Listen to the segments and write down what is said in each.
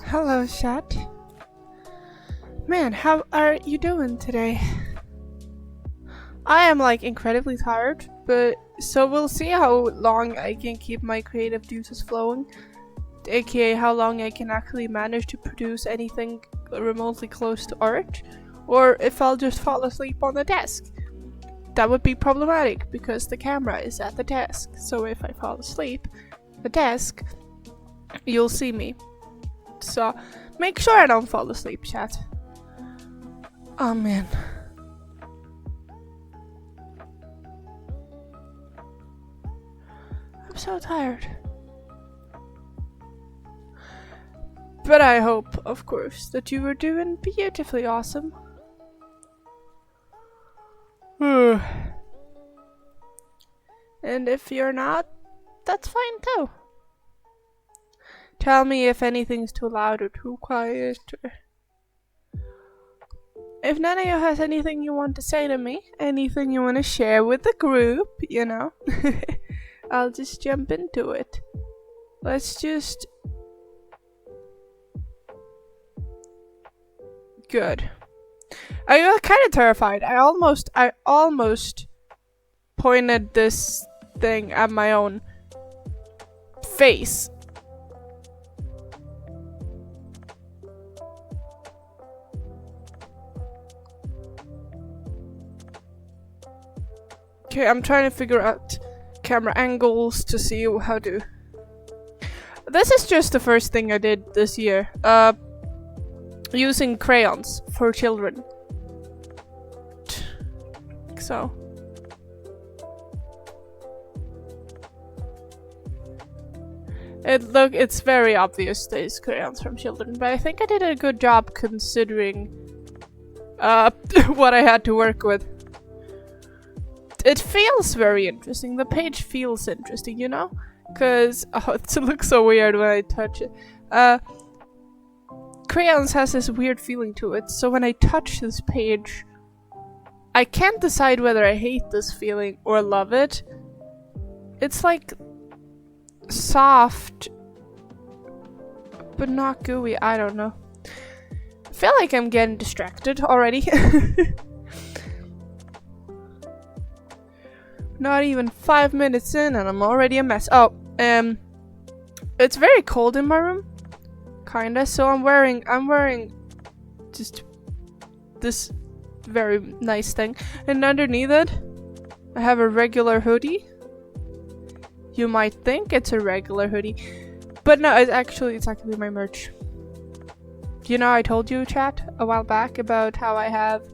Hello, chat. Man, how are you doing today? I am like incredibly tired, but so we'll see how long I can keep my creative juices flowing, aka how long I can actually manage to produce anything remotely close to art, or if I'll just fall asleep on the desk. That would be problematic because the camera is at the desk, so if I fall asleep at the desk, you'll see me. So make sure I don't fall asleep, chat. Oh man. I'm so tired. But I hope, of course, that you were doing beautifully awesome. And if you're not, that's fine too. Tell me if anything's too loud or too quiet. Or if none of you has anything you want to say to me, anything you want to share with the group, you know, I'll just jump into it. Let's just... Good. I got kind of terrified. I almost pointed this thing at my own face. Okay, I'm trying to figure out camera angles to see how to... This is just the first thing I did this year. Using crayons for children. So. It's very obvious that it's crayons from children, but I think I did a good job considering what I had to work with. It feels very interesting. The page feels interesting, you know? Cause it looks so weird when I touch it. Crayons has this weird feeling to it, so when I touch this page, I can't decide whether I hate this feeling or love it. It's like soft, but not gooey. I don't know. I feel like I'm getting distracted already. Not even 5 minutes in and I'm already a mess. Oh, it's very cold in my room. Kinda, so I'm wearing just this very nice thing. And underneath it, I have a regular hoodie. You might think it's a regular hoodie. But no, it's actually my merch. You know, I told you, chat, a while back about how I have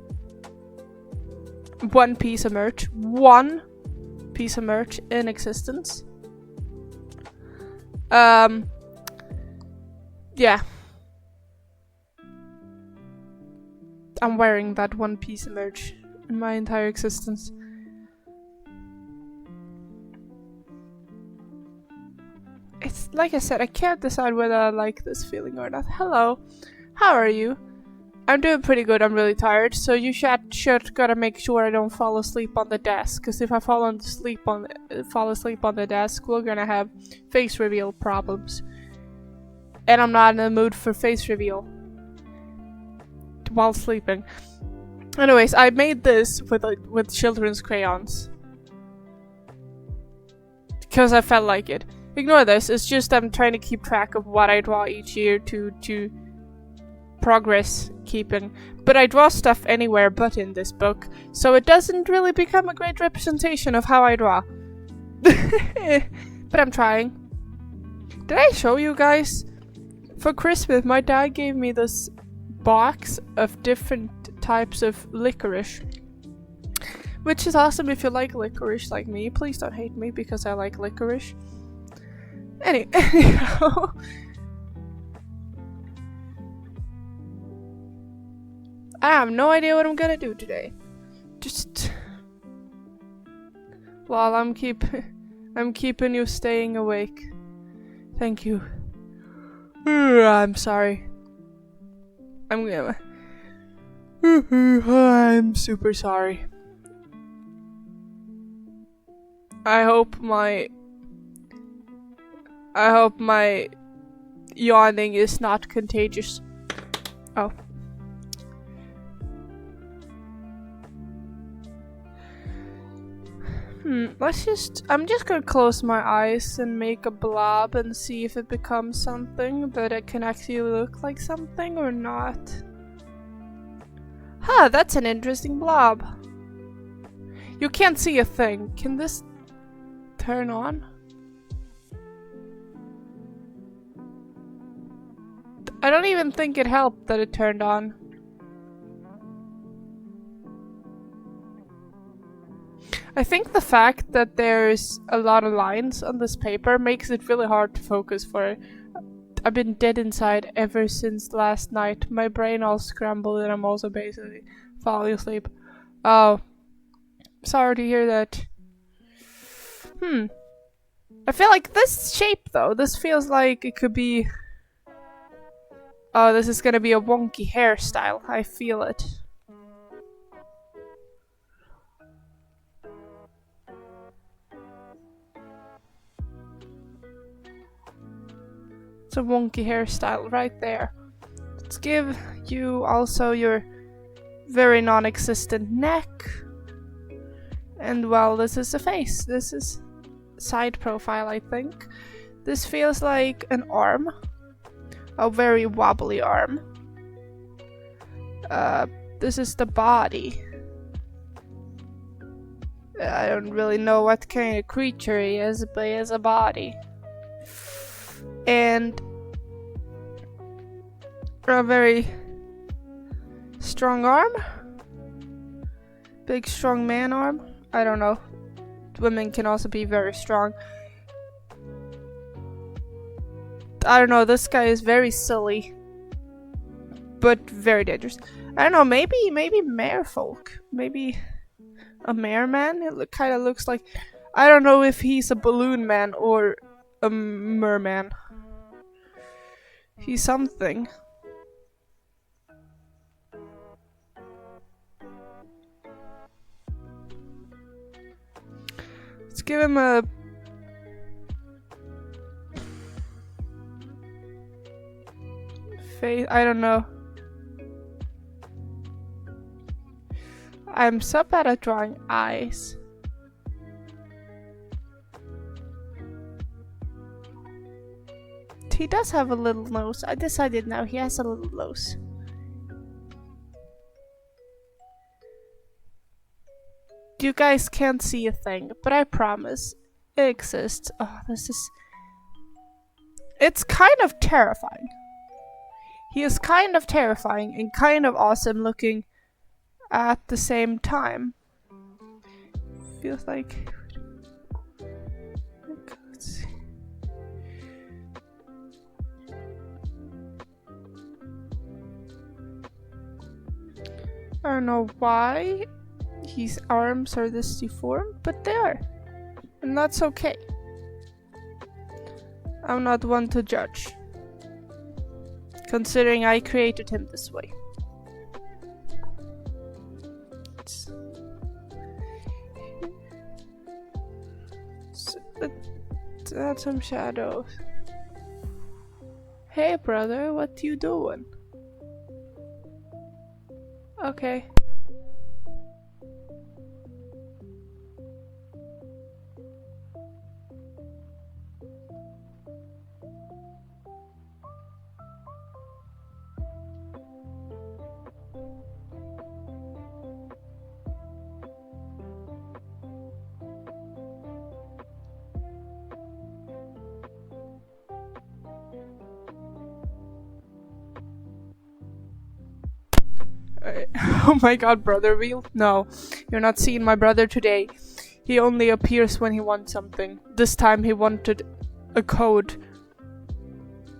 one piece of merch. One piece of merch in existence. Yeah. I'm wearing that one piece of merch in my entire existence. It's like I said, I can't decide whether I like this feeling or not. Hello. How are you? I'm doing pretty good. I'm really tired, so you should gotta make sure I don't fall asleep on the desk. Cause if I fall asleep on the desk, we're gonna have face reveal problems. And I'm not in the mood for face reveal while sleeping. Anyways, I made this with children's crayons because I felt like it. Ignore this. It's just I'm trying to keep track of what I draw each year to progress keeping. But I draw stuff anywhere but in this book, so it doesn't really become a great representation of how I draw. But I'm trying. Did I show you guys? For Christmas, my dad gave me this box of different types of licorice. Which is awesome if you like licorice like me. Please don't hate me because I like licorice. Anyhow. I have no idea what I'm gonna do today. Just... While I'm keeping you staying awake. Thank you. I'm sorry. I'm super sorry. I hope my yawning is not contagious. Oh. I'm just gonna close my eyes and make a blob and see if it becomes something, but it can actually look like something or not. Huh, that's an interesting blob. You can't see a thing. Can this turn on? I don't even think it helped that it turned on. I think the fact that there's a lot of lines on this paper makes it really hard to focus for it. I've been dead inside ever since last night. My brain all scrambled and I'm also basically falling asleep. Oh. Sorry to hear that. I feel like this shape though, this feels like it could be... Oh, this is gonna be a wonky hairstyle. I feel it. It's a wonky hairstyle right there. Let's give you also your very non-existent neck. And well, this is a face. This is side profile, I think. This feels like an arm. A very wobbly arm. This is the body. I don't really know what kind of creature he is, but he has a body. And a very strong arm. Big strong man arm. I don't know. Women can also be very strong. I don't know, this guy is very silly. But very dangerous. I don't know, maybe merfolk. Maybe a merman? It kind of looks like... I don't know if he's a balloon man or a merman. He's something. Let's give him a... face. I don't know. I'm so bad at drawing eyes. He does have a little nose. I decided now he has a little nose. You guys can't see a thing, but I promise it exists. Oh, this is... It's kind of terrifying. He is kind of terrifying and kind of awesome looking at the same time. Feels like... Let's see. I don't know why his arms are this deformed, but they are. And that's okay. I'm not one to judge, considering I created him this way. Let's add some shadows. Hey brother, what you doing? Okay. Oh my god, brother wheel? No, you're not seeing my brother today. He only appears when he wants something. This time he wanted a code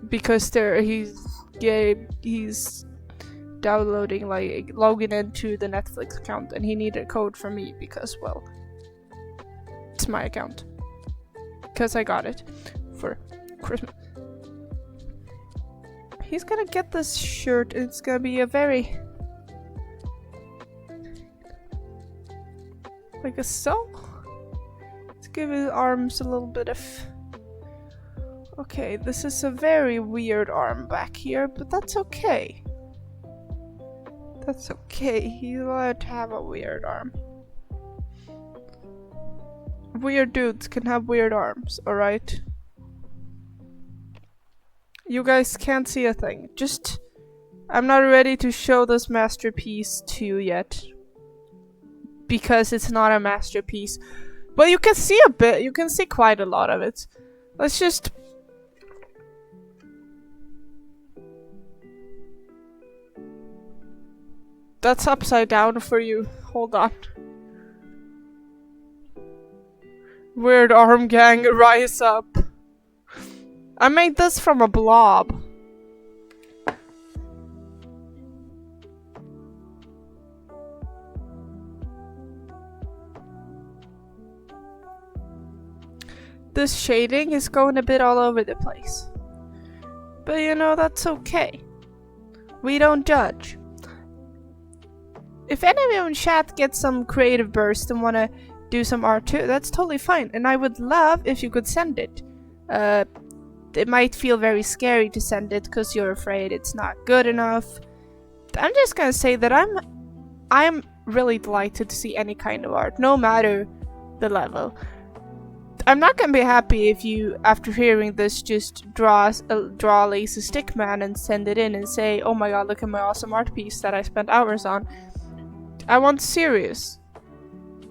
because he's downloading, like logging into the Netflix account, and he needed a code from me because, well, it's my account. Because I got it for Christmas. He's gonna get this shirt. It's gonna be a very... like a so. Let's give his arms a little bit of Okay, this is a very weird arm back here, but that's okay. That's okay, he's allowed to have a weird arm. Weird dudes can have weird arms, alright? You guys can't see a thing. Just... I'm not ready to show this masterpiece to you yet. Because it's not a masterpiece. But you can see a bit. You can see quite a lot of it. Let's just... That's upside down for you. Hold on. Weird arm gang, rise up. I made this from a blob. This shading is going a bit all over the place. But you know, that's okay. We don't judge. If any of you in chat get some creative burst and wanna do some art too, that's totally fine. And I would love if you could send it. It might feel very scary to send it because you're afraid it's not good enough. I'm just gonna say that I'm really delighted to see any kind of art, no matter the level. I'm not gonna be happy if you, after hearing this, just draw a lazy stick man and send it in and say, oh my god, look at my awesome art piece that I spent hours on. I want serious.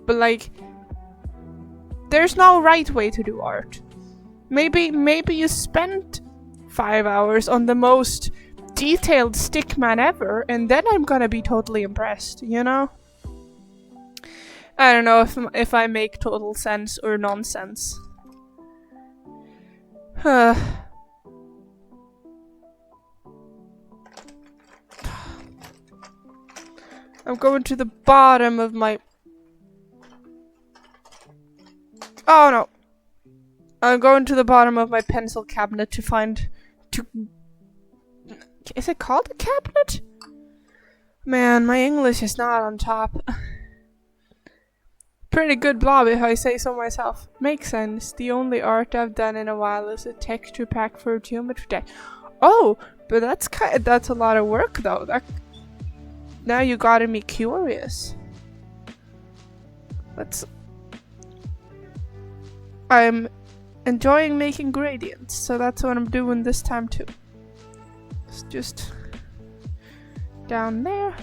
But like, there's no right way to do art. Maybe you spent 5 hours on the most detailed stick man ever, and then I'm gonna be totally impressed, you know? I don't know if I make total sense or nonsense. I'm going to the bottom of my... Oh no! I'm going to the bottom of my pencil cabinet to find... Is it called a cabinet? Man, my English is not on top. Pretty good blob if I say so myself. Makes sense. The only art I've done in a while is a texture pack for a geometry deck. Oh, but that's a lot of work though. Now you gotta me curious. I'm enjoying making gradients, so that's what I'm doing this time too. It's just down there.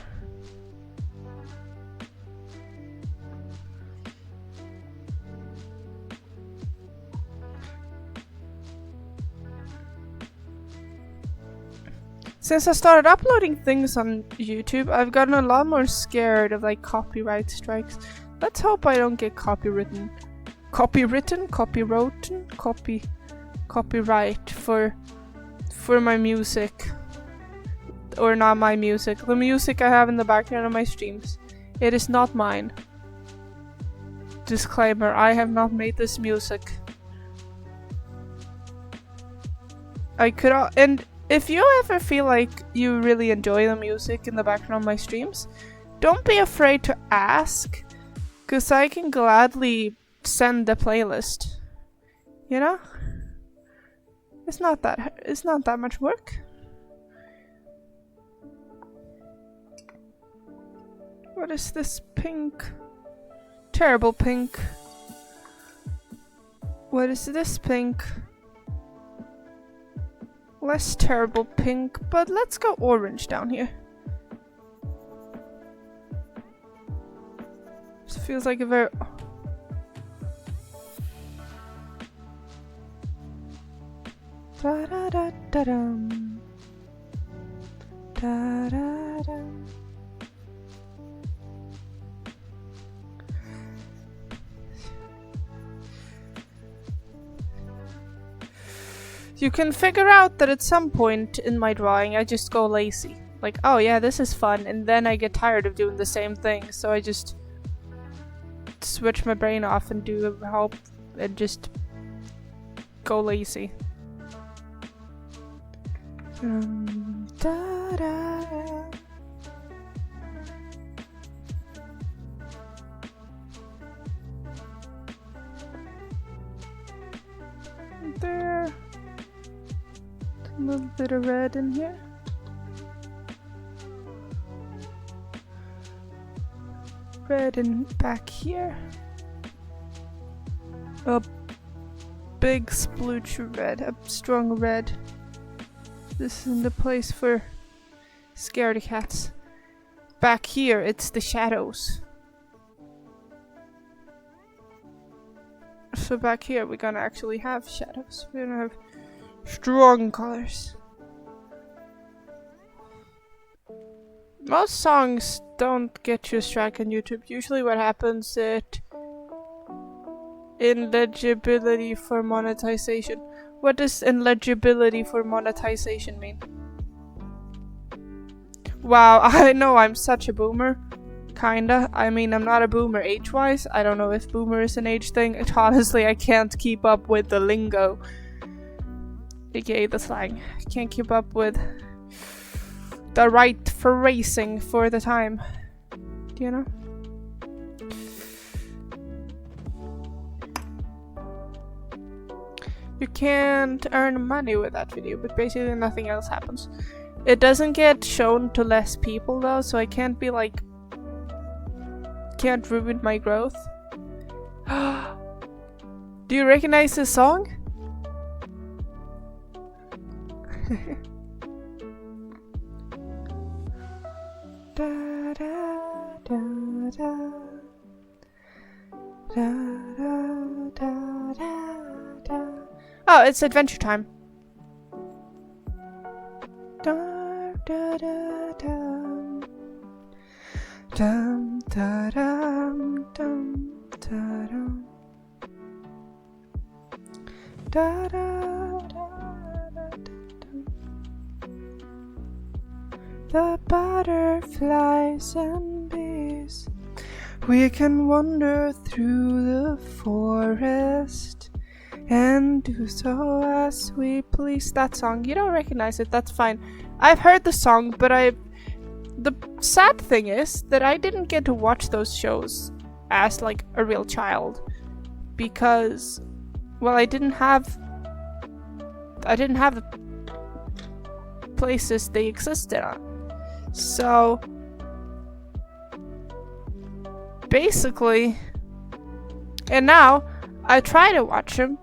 Since I started uploading things on YouTube, I've gotten a lot more scared of like copyright strikes. Let's hope I don't get copyright for my music. Or not my music. The music I have in the background of my streams. It is not mine. Disclaimer, I have not made this music. And if you ever feel like you really enjoy the music in the background of my streams, don't be afraid to ask, cause I can gladly send the playlist. You know? It's not that much work. What is this pink? Terrible pink. What is this pink? Less terrible pink, but let's go orange down here. This feels like a very... Da-da-da-da-dum. Da-da-dum. You can figure out that at some point in my drawing I just go lazy. Like, oh yeah, this is fun, and then I get tired of doing the same thing, so I just switch my brain off and do help and just go lazy. Da-da. There. A little bit of red in here. Red in back here. A big splooch of red, a strong red. This isn't the place for scaredy cats. Back here, it's the shadows. So back here, we're gonna actually have shadows. We're gonna have strong colors. Most songs don't get you a strike on YouTube. Usually what happens is illegibility for monetization. What does illegibility for monetization mean? Wow, I know I'm such a boomer. Kinda. I mean, I'm not a boomer age-wise. I don't know if boomer is an age thing. Honestly, I can't keep up with the lingo. AKA the slang. I can't keep up with the right phrasing for the time. Do you know? You can't earn money with that video, but basically nothing else happens. It doesn't get shown to less people though, so I can't be like... Can't ruin my growth. Do you recognize this song? Da, da, da, da. Da, da, da, da, da. Oh, it's Adventure Time. Da, da, da, dum. Dum, da, dum, dum, da, dum. Da, da, da, da, dum. The butterflies and bees, we can wander through the forest and do so as we please. That song, you don't recognize it, that's fine. I've heard the song, but the sad thing is that I didn't get to watch those shows as like a real child because, well, I didn't have the places they existed on. So basically, and now I try to watch them,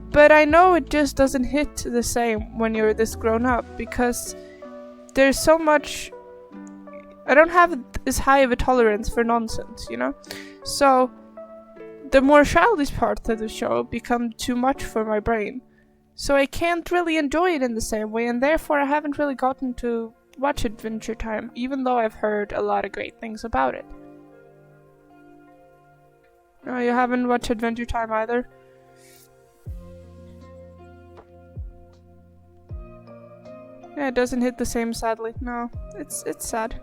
but I know it just doesn't hit the same when you're this grown up because there's so much. I don't have as high of a tolerance for nonsense, you know? So the more childish parts of the show become too much for my brain. So I can't really enjoy it in the same way, and therefore I haven't really gotten to watch Adventure Time, even though I've heard a lot of great things about it. No, you haven't watched Adventure Time either? Yeah, it doesn't hit the same, sadly. No, it's sad.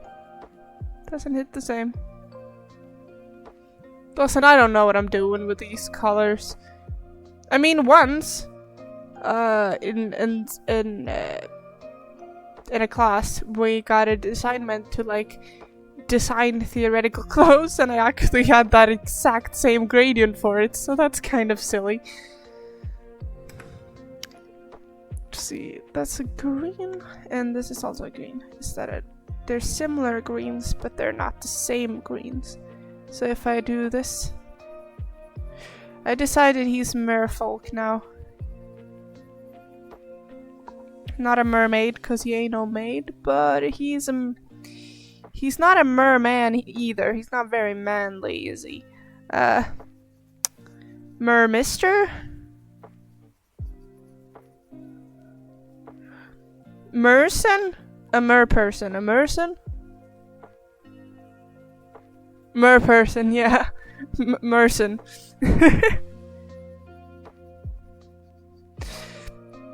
Doesn't hit the same. Listen, I don't know what I'm doing with these colors. I mean, once, in a class, we got an assignment to like design theoretical clothes, and I actually had that exact same gradient for it, so that's kind of silly. Let's see, that's a green, and this is also a green. Is that it? They're similar greens, but they're not the same greens. So if I do this, I decided he's merfolk now. Not a mermaid, because he ain't no maid, but he's not a merman either. He's not very manly, is he? Mermister? Merson? A merperson. A merson? Merperson, yeah. Merson.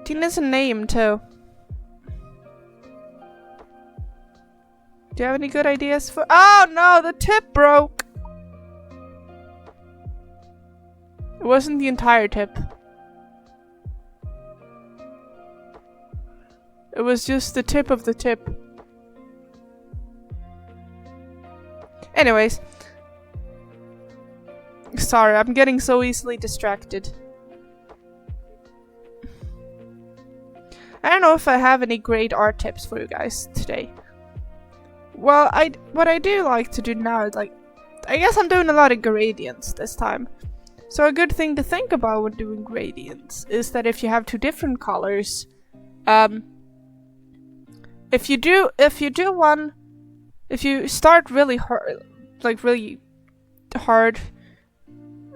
Tina's a name, too. Do you have any good ideas for— Oh no, the tip broke! It wasn't the entire tip. It was just the tip of the tip. Anyways. Sorry, I'm getting so easily distracted. I don't know if I have any great art tips for you guys today. Well, what I do like to do now is like, I guess I'm doing a lot of gradients this time. So a good thing to think about when doing gradients is that if you have two different colors, if you start really hard,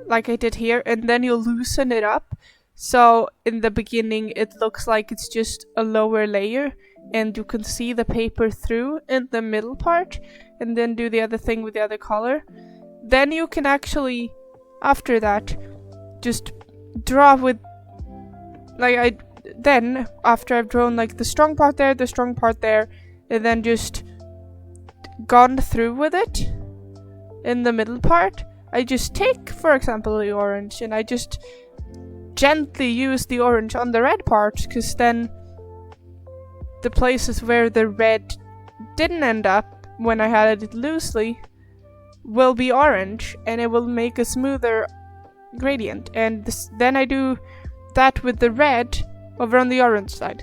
like I did here, and then you loosen it up. So in the beginning, it looks like it's just a lower layer, and you can see the paper through in the middle part, and then do the other thing with the other color. Then you can actually, after that, just draw with, then after I've drawn like the strong part there, and then just gone through with it in the middle part, I just take, for example, the orange, and I just gently use the orange on the red part, because then the places where the red didn't end up when I had it loosely will be orange, and it will make a smoother gradient. And then I do that with the red over on the orange side.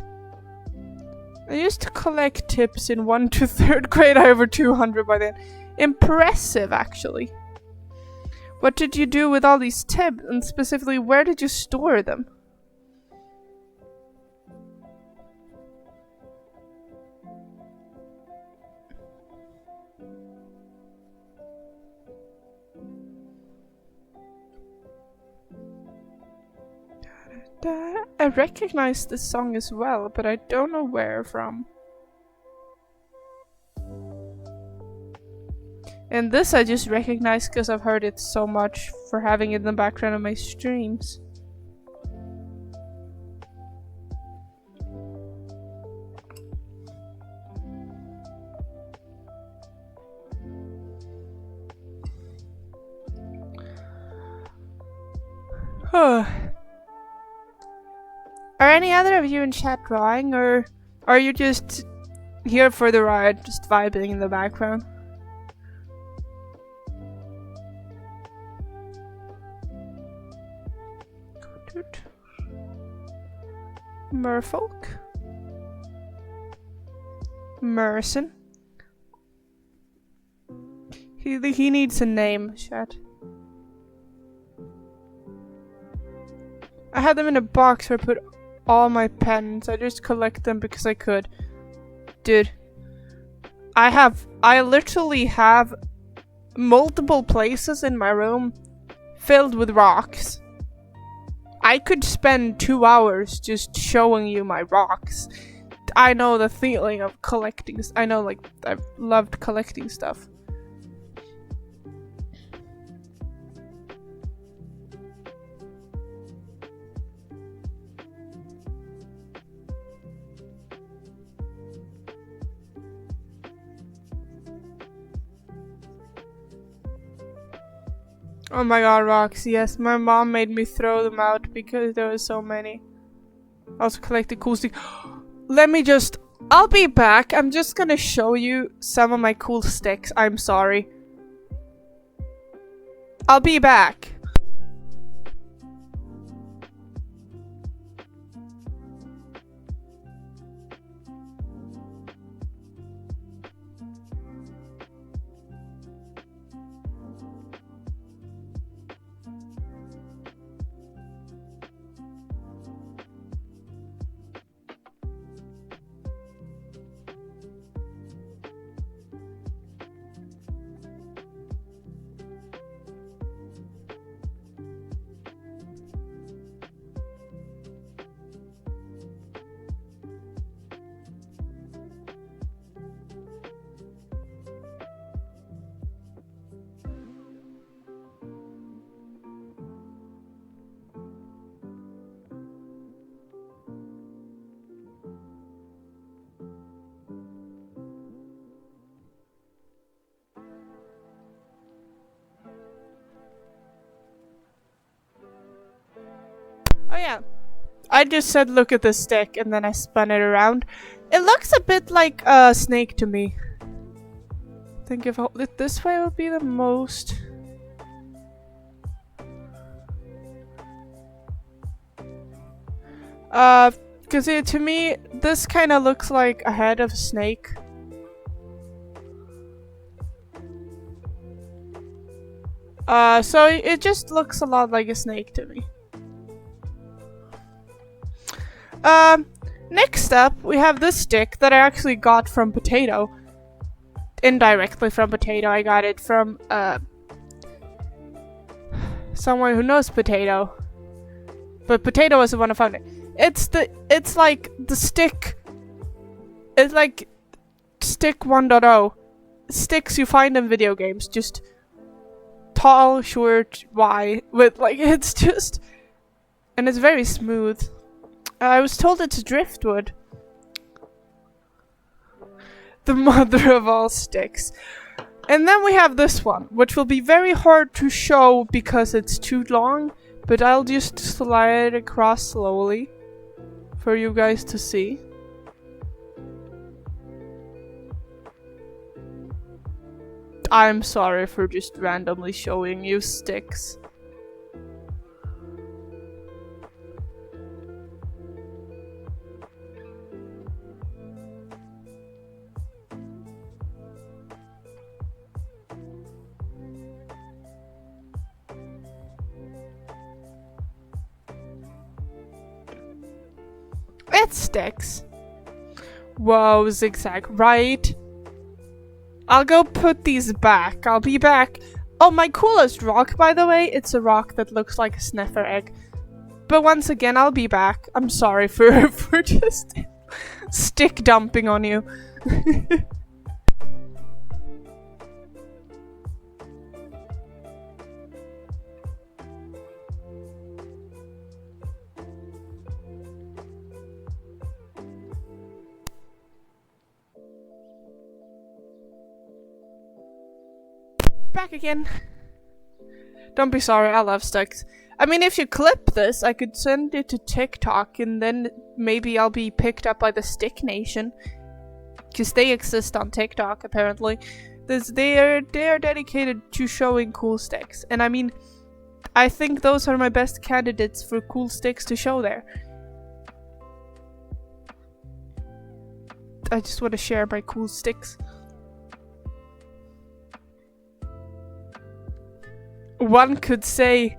I used to collect tips in 1 to 3rd grade. I have over 200 by then. Impressive, actually. What did you do with all these tips, and specifically, where did you store them? I recognize this song as well, but I don't know where from. And this I just recognize because I've heard it so much for having it in the background of my streams. Are any other of you in chat drawing, or are you just here for the ride, just vibing in the background? Merfolk. Merson. He needs a name, chat. I had them in a box where I put all my pens. I just collect them because I could. Dude. I literally have multiple places in my room filled with rocks. I could spend 2 hours just showing you my rocks. I know the feeling of collecting. I know, like, I've loved collecting stuff. Oh my god, rocks, yes. My mom made me throw them out because there were so many. I also collected cool sticks. I'll be back. I'm just gonna show you some of my cool sticks. I'm sorry. I'll be back. Oh yeah. I just said look at this stick and then I spun it around. It looks a bit like a snake to me. I think if I hold it this way would be the most. Because to me, this kind of looks like a head of a snake. So it just looks a lot like a snake to me. Next up, we have this stick that I actually got from Potato. Indirectly from Potato, I got it from, someone who knows Potato. But Potato was the one who found it. It's like the stick. It's like stick 1.0. Sticks you find in video games. Just tall, short, wide. With like, it's just. And it's very smooth. I was told it's driftwood. The mother of all sticks. And then we have this one, which will be very hard to show because it's too long. But I'll just slide it across slowly for you guys to see. I'm sorry for just randomly showing you sticks. It sticks. Whoa, zigzag. Right. I'll go put these back. I'll be back. Oh, my coolest rock, by the way, it's a rock that looks like a sniffer egg. But once again, I'll be back. I'm sorry for just stick dumping on you. Back again. Don't be sorry, I love sticks. I mean, if you clip this, I could send it to TikTok and then maybe I'll be picked up by the Stick Nation. Because they exist on TikTok, apparently. They are dedicated to showing cool sticks. And I mean, I think those are my best candidates for cool sticks to show there. I just want to share my cool sticks. One could say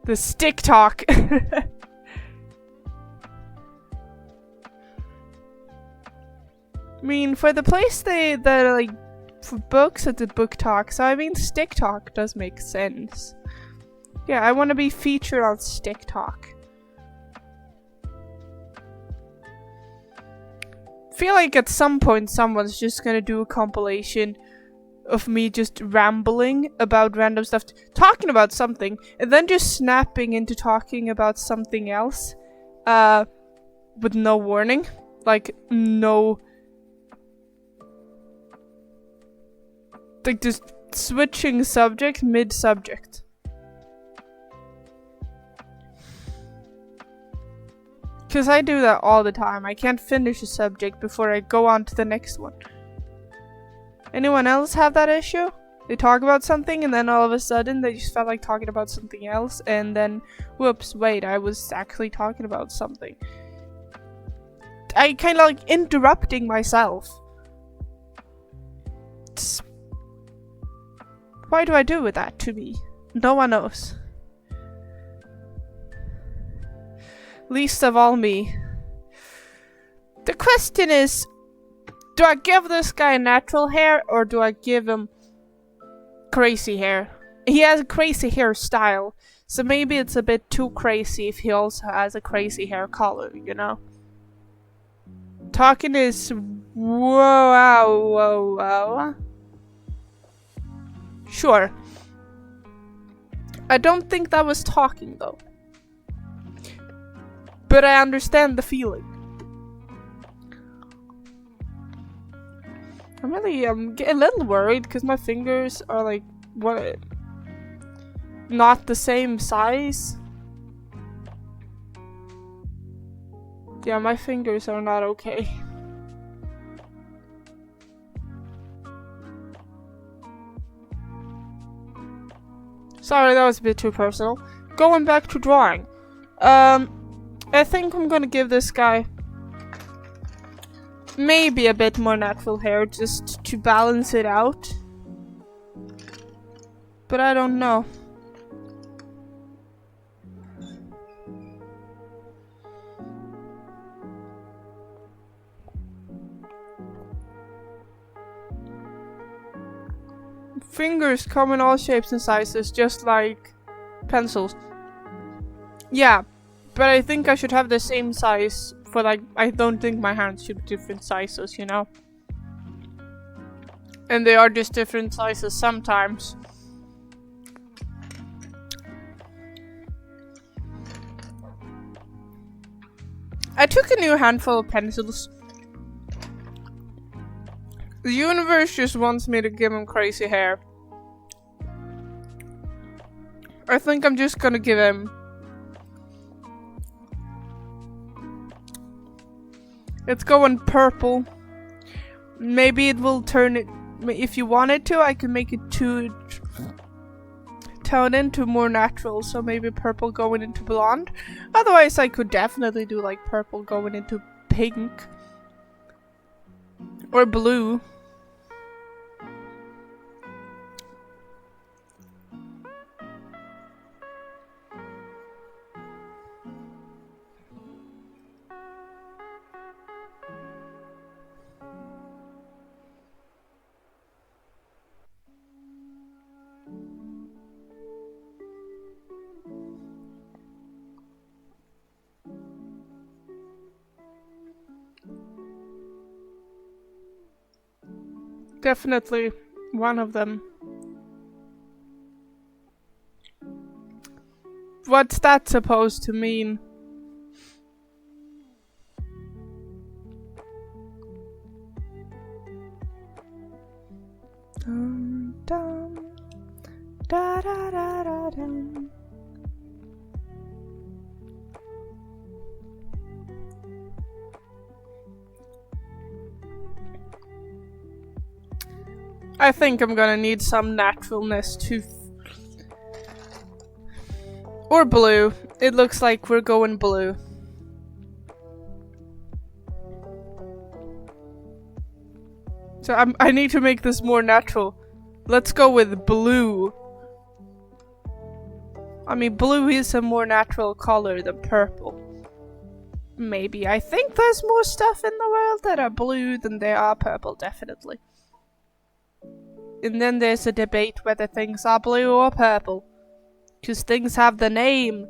the stick talk. I mean, for the place they like for books at the book talk, so I mean stick talk does make sense. Yeah, I want to be featured on stick talk. Feel like at some point someone's just gonna do a compilation of me just rambling about random stuff, talking about something, and then just snapping into talking about something else, with no warning, like no, like just switching subject mid-subject. Because I do that all the time. I can't finish a subject before I go on to the next one. Anyone else have that issue? They talk about something and then all of a sudden they just felt like talking about something else and then whoops, wait, I was actually talking about something. I kind of like interrupting myself. Why do I do with that to me? No one knows. Least of all me. The question is, do I give this guy natural hair or do I give him crazy hair? He has a crazy hairstyle, so maybe it's a bit too crazy if he also has a crazy hair color, you know? Talking is whoa. Sure. I don't think that was talking though. But I understand the feeling. I'm really getting a little worried because my fingers are like what, not the same size. Yeah, my fingers are not okay. Sorry, that was a bit too personal. Going back to drawing. I think I'm gonna give this guy maybe a bit more natural hair just to balance it out. But I don't know. Fingers come in all shapes and sizes, just like pencils. Yeah, but I think I should have the same size for like, I don't think my hands should be different sizes, you know? And they are just different sizes sometimes. I took a new handful of pencils. The universe just wants me to give him crazy hair. I think I'm just gonna give him... Let's go in purple. Maybe it will turn it... If you wanted to, I can make it tone into more natural. So maybe purple going into blonde. Otherwise, I could definitely do like purple going into pink. Or blue. Definitely one of them. What's that supposed to mean? Dum, dum, da, da, da, da, dum. I think I'm gonna need some naturalness to... Or blue. It looks like we're going blue. So I need to make this more natural. Let's go with blue. I mean, blue is a more natural color than purple. Maybe. I think there's more stuff in the world that are blue than there are purple, definitely. And then there's a debate whether things are blue or purple. Because things have the name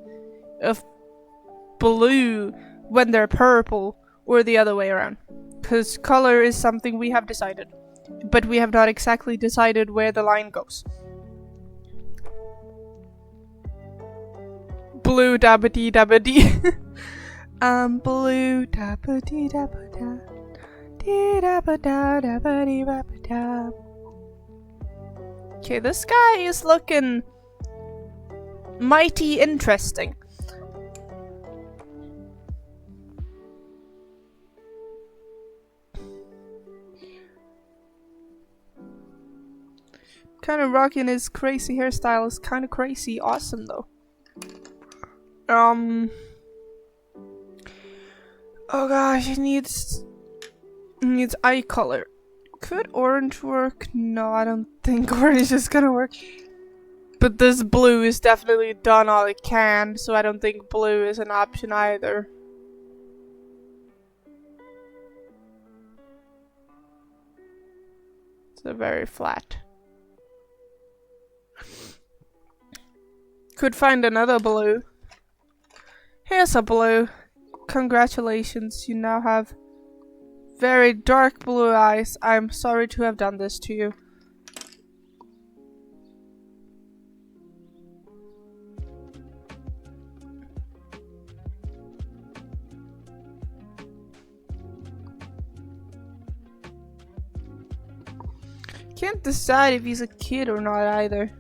of blue when they're purple, or the other way around. Because color is something we have decided. But we have not exactly decided where the line goes. Blue dabba dee dabba dee. Blue dabba dee dabba da. Dee dabba da dabba dee dabba da. Okay, this guy is looking mighty interesting. Kind of rocking his crazy hairstyle is kind of crazy awesome though. Oh gosh, it needs eye color. Could orange work? No, I don't think orange is gonna work. But this blue is definitely done all it can, so I don't think blue is an option either. It's a very flat. Could find another blue. Here's a blue. Congratulations, you now have very dark blue eyes. I'm sorry to have done this to you. Can't decide if he's a kid or not either.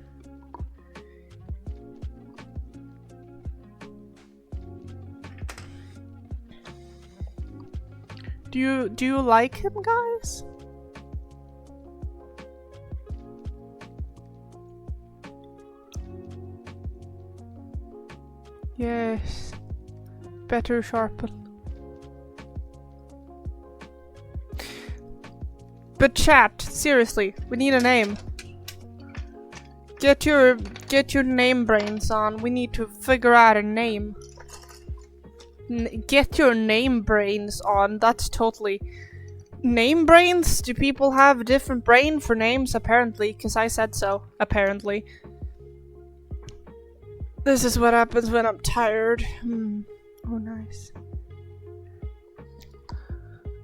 Do you like him, guys? Yes. better sharpen. But chat, seriously, we need a name. Get your name brains on. We need to figure out a name. Get your name brains on. That's totally... Name brains? Do people have a different brain for names? Apparently, because I said so. Apparently. This is what happens when I'm tired. Oh, nice.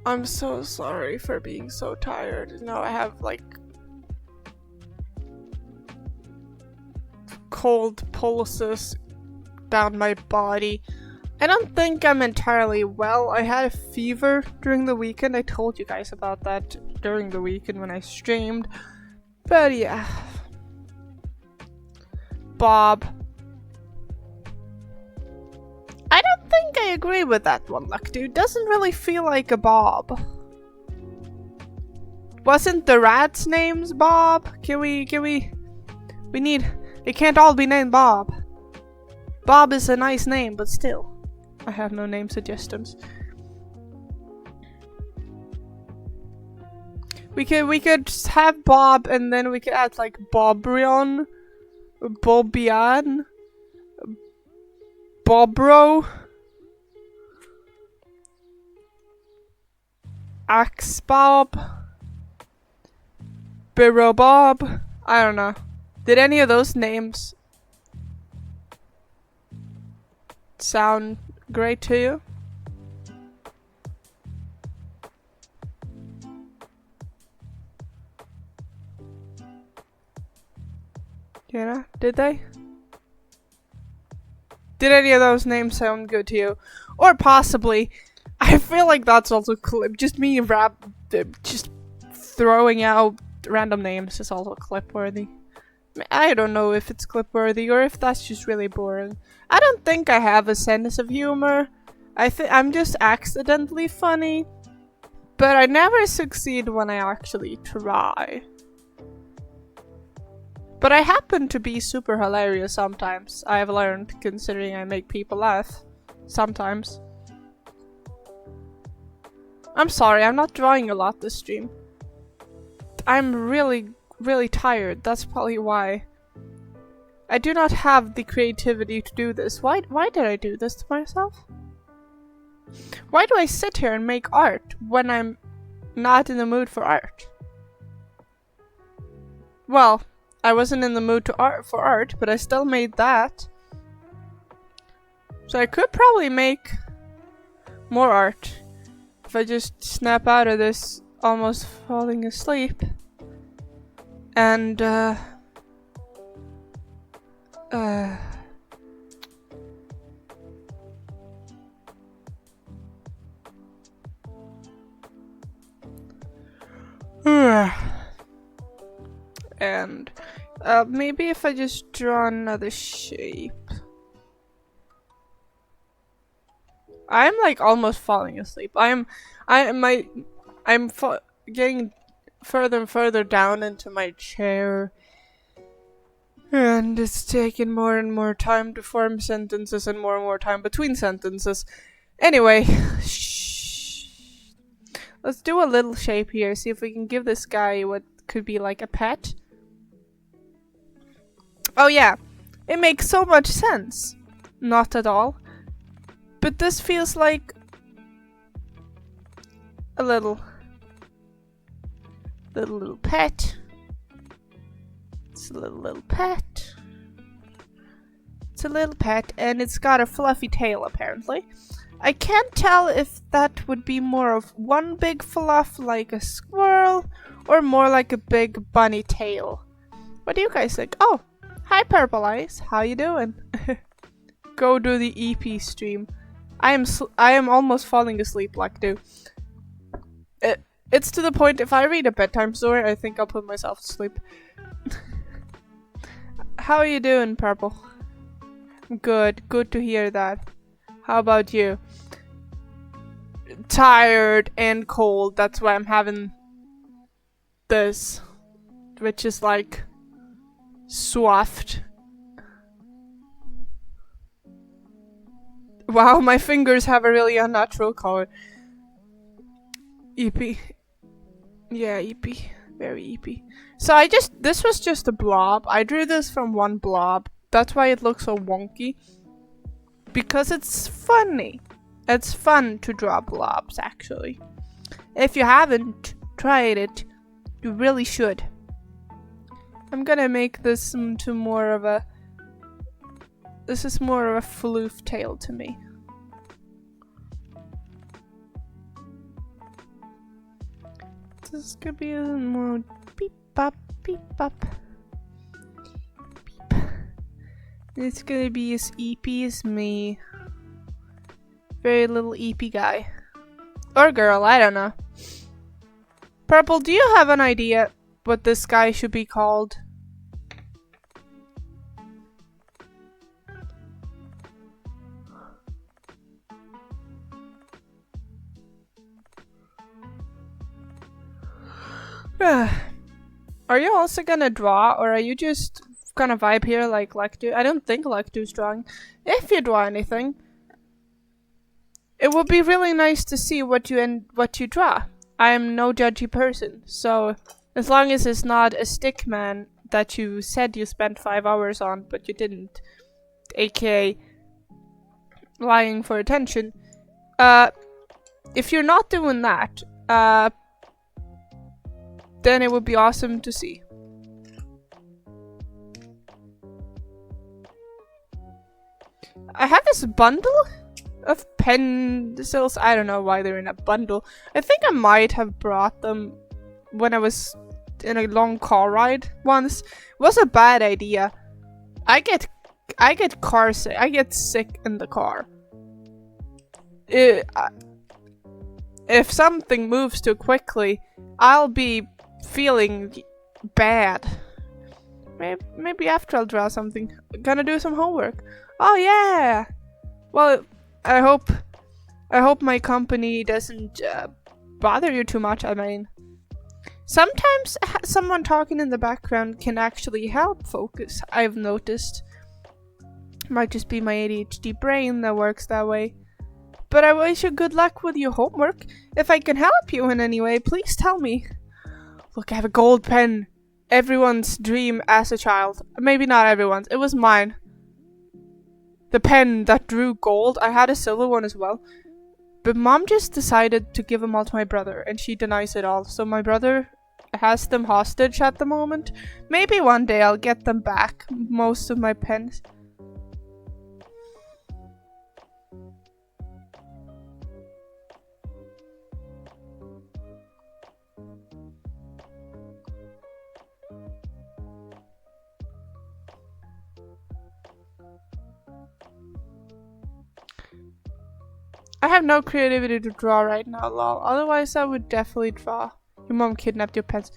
I'm so sorry for being so tired. Now I have, like, cold pulses down my body. I don't think I'm entirely well. I had a fever during the weekend. I told you guys about that during the weekend when I streamed. But yeah. Bob. I don't think I agree with that one, Luck Dude. Doesn't really feel like a Bob. Wasn't the rats' names Bob? We need... It can't all be named Bob. Bob is a nice name, but still. I have no name suggestions. We could have Bob and then we could add like Bobrion, Bobian, Bobro, Axe Bob, Biro Bob. I don't know. Did any of those names sound great to you? Yeah, did they? Did any of those names sound good to you? Or possibly, I feel like that's also just me just throwing out random names is also clip worthy. I don't know if it's clip worthy or if that's just really boring. I don't think I have a sense of humor. I'm just accidentally funny. But I never succeed when I actually try. But I happen to be super hilarious sometimes. I've learned, considering I make people laugh. Sometimes. I'm sorry, I'm not drawing a lot this stream. I'm really tired. That's probably why. I do not have the creativity to do this. Why did I do this to myself? Why do I sit here and make art when I'm not in the mood for art? Well, I wasn't in the mood for art, but I still made that. So I could probably make more art if I just snap out of this almost falling asleep. And and maybe if I just draw another shape. I'm like almost falling asleep. I'm getting further and further down into my chair. And it's taking more and more time to form sentences and more time between sentences. Anyway, shh. Let's do a little shape here. See if we can give this guy what could be like a pet. Oh yeah, it makes so much sense. Not at all. But this feels like a little pet. It's a little pet. It's a little pet, and it's got a fluffy tail, apparently. I can't tell if that would be more of one big fluff like a squirrel, or more like a big bunny tail. What do you guys think? Oh, hi Purple Eyes, how you doing? Go do the EP stream. I am almost falling asleep, like do. It's to the point, if I read a bedtime story, I think I'll put myself to sleep. How are you doing, Purple? Good to hear that. How about you? Tired and cold, that's why I'm having this. Which is like soft. Wow, my fingers have a really unnatural color. Eepy. Yeah, eepy. Very eepy. So this was just a blob. I drew this from one blob. That's why it looks so wonky. Because it's funny. It's fun to draw blobs, actually. If you haven't tried it, you really should. I'm gonna make this into more of a... This is more of a floof tail to me. This is gonna be a little more beep bop, beep bop. Beep. It's gonna be as eepy as me. Very little eepy guy. Or girl, I don't know. Purple, do you have an idea what this guy should be called? Are you also gonna draw, or are you just gonna vibe here like Lectu? I don't think Lectu's drawing. If you draw anything, it would be really nice to see what you draw. I am no judgy person, so as long as it's not a stick man that you said you spent 5 hours on, but you didn't, aka lying for attention. If you're not doing that, then it would be awesome to see. I have this bundle of pencils. I don't know why they're in a bundle. I think I might have brought them when I was in a long car ride once. It was a bad idea. I get car sick. I get sick in the car. If something moves too quickly, I'll be feeling bad. Maybe after I'll draw something. Gonna do some homework. Oh yeah. Well, I hope my company doesn't bother you too much. I mean, sometimes someone talking in the background can actually help focus. I've noticed. Might just be my ADHD brain that works that way. But I wish you good luck with your homework. If I can help you in any way, please tell me. Look, I have a gold pen. Everyone's dream as a child. Maybe not everyone's. It was mine. The pen that drew gold. I had a silver one as well. But mom just decided to give them all to my brother. And she denies it all. So my brother has them hostage at the moment. Maybe one day I'll get them back. Most of my pens. I have no creativity to draw right now, lol. Otherwise, I would definitely draw. Your mom kidnapped your pets.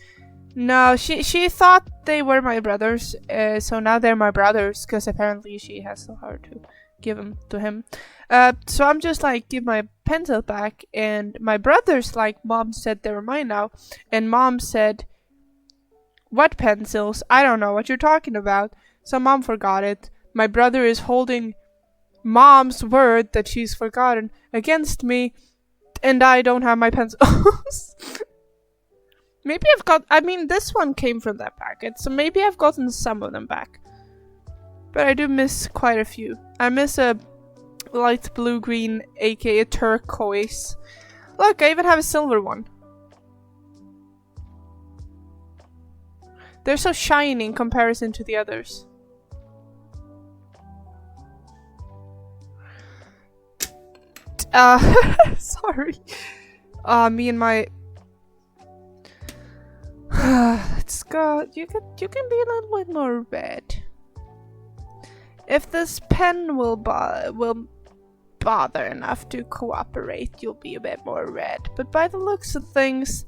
No, she thought they were my brothers, so now they're my brothers, because apparently she has the heart to give them to him. So I'm just like, give my pencil back, and my brothers, like, mom said they were mine now, and mom said, what pencils? I don't know what you're talking about. So mom forgot it. My brother is holding mom's word that she's forgotten against me, and I don't have my pencils. Maybe I mean, this one came from that packet, so maybe I've gotten some of them back. But I do miss quite a few. I miss a light blue-green, aka turquoise. Look, I even have a silver one. They're so shiny in comparison to the others. Sorry. Me and my... Let's go. You can be a little bit more red. If this pen will bother enough to cooperate, you'll be a bit more red. But by the looks of things,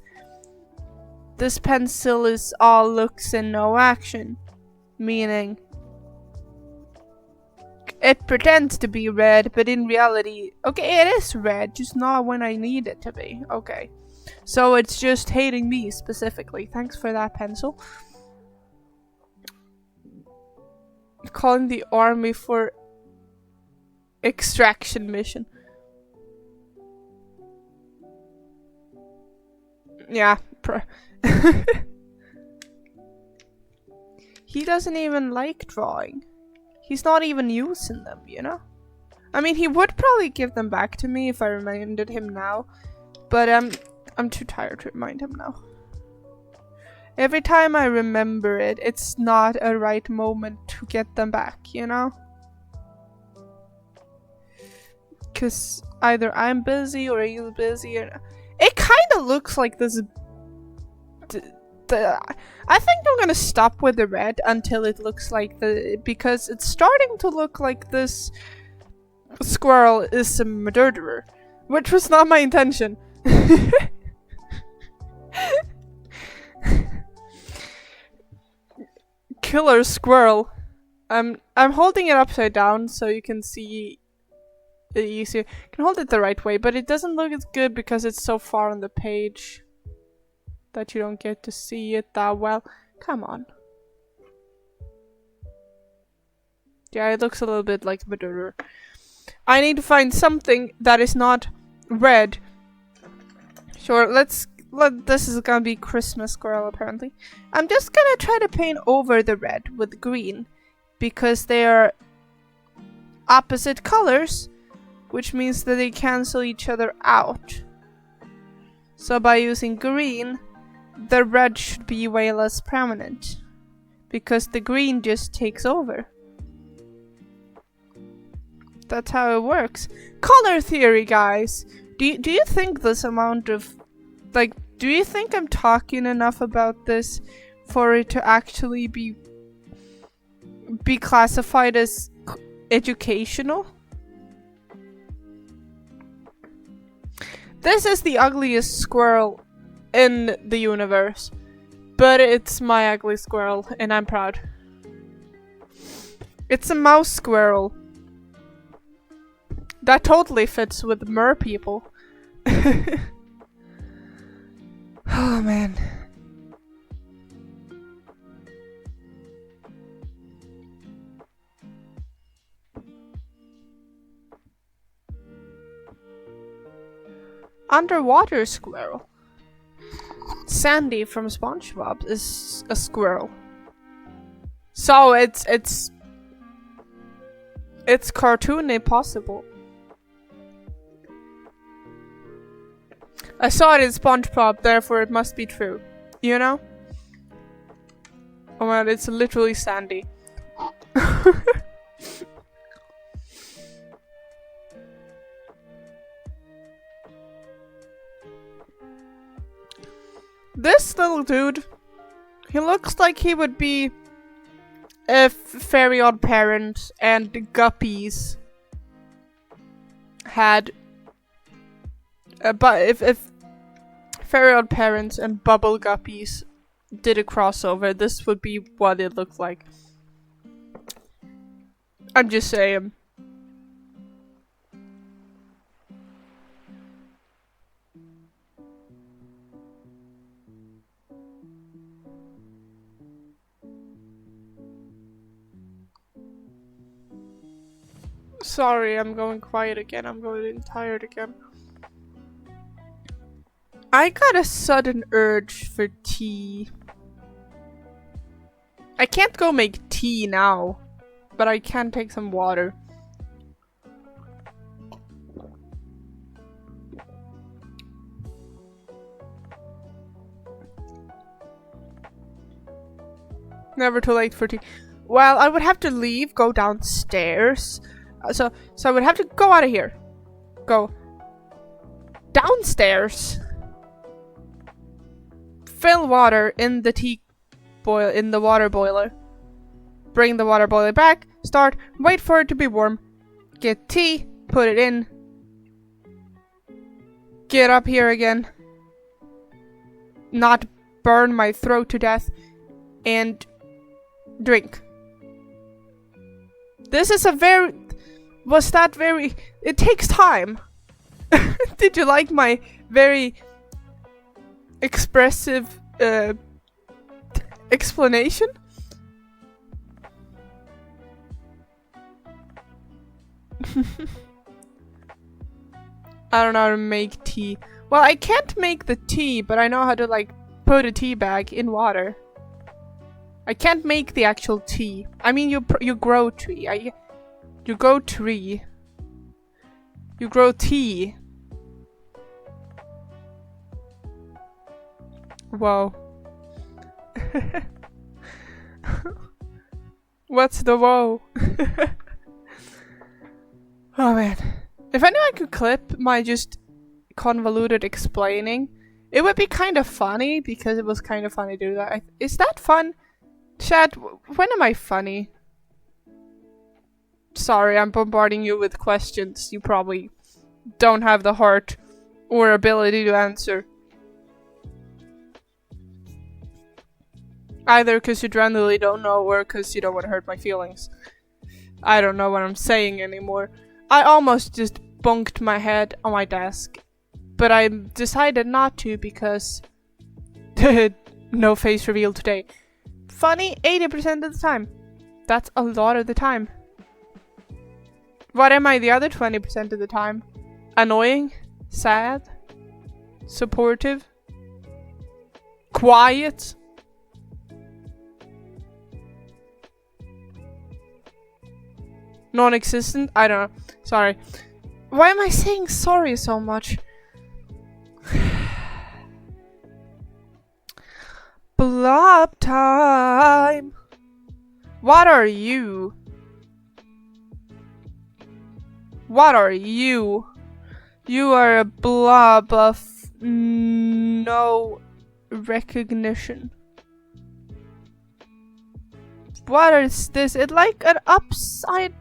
this pencil is all looks and no action. Meaning, it pretends to be red, but in reality, okay, it is red, just not when I need it to be. Okay. So it's just hating me specifically. Thanks for that pencil. Calling the army for extraction mission. Yeah. He doesn't even like drawing. He's not even using them, you know? I mean, he would probably give them back to me if I reminded him now. But I'm too tired to remind him now. Every time I remember it, it's not a right moment to get them back, you know? Because either I'm busy or he's busy. It kind of looks like this... I think I'm gonna stop with the red until it looks like because it's starting to look like this squirrel is a murderer, which was not my intention. Killer squirrel. I'm holding it upside down so you can see it easier. You can hold it the right way, but it doesn't look as good because it's so far on the page that you don't get to see it that well. Come on. Yeah, it looks a little bit like murderer. I need to find something that is not red. Sure, this is gonna be Christmas squirrel apparently. I'm just gonna try to paint over the red with green because they are opposite colors, which means that they cancel each other out. So by using green, the red should be way less prominent because the green just takes over. That's how it works. Color theory, guys. Do you think this amount of do you think I'm talking enough about this for it to actually be classified as educational? This is the ugliest squirrel in the universe, but it's my ugly squirrel and I'm proud. It's a mouse squirrel. That totally fits with mer people. Oh man. Underwater squirrel. Sandy from SpongeBob is a squirrel. So it's cartoony possible. I saw it in SpongeBob, therefore it must be true. You know? Oh man, it's literally Sandy. This little dude, he looks like he would be if Fairy Odd Parents and Guppies had but if Fairy Odd Parents and Bubble Guppies did a crossover, this would be what it looked like. I'm just saying. Sorry, I'm going quiet again. I'm going tired again. I got a sudden urge for tea. I can't go make tea now, but I can take some water. Never too late for tea. Well, I would have to leave, go downstairs. So I would have to go out of here. Go downstairs. Fill water in the the water boiler. Bring the water boiler back. Start. Wait for it to be warm. Get tea. Put it in. Get up here again. Not burn my throat to death. And drink. This is a very... Was that very... It takes time. Did you like my very expressive explanation? I don't know how to make tea. Well, I can't make the tea, but I know how to like put a tea bag in water. I can't make the actual tea. I mean, you grow tree. You grow tree. You grow tea. Whoa. What's the whoa? Oh man. If I knew I could clip my just convoluted explaining, it would be kind of funny because it was kind of funny to do that. Is that fun? Chat, when am I funny? Sorry, I'm bombarding you with questions you probably don't have the heart or ability to answer. Either because you genuinely don't know or because you don't want to hurt my feelings. I don't know what I'm saying anymore. I almost just bunked my head on my desk, but I decided not to because no face reveal today. Funny 80% of the time. That's a lot of the time. What am I the other 20% of the time? Annoying? Sad? Supportive? Quiet? Non-existent? I don't know. Sorry. Why am I saying sorry so much? Blob time! What are you? What are you? You are a blob of no recognition. What is this? It's like an upside...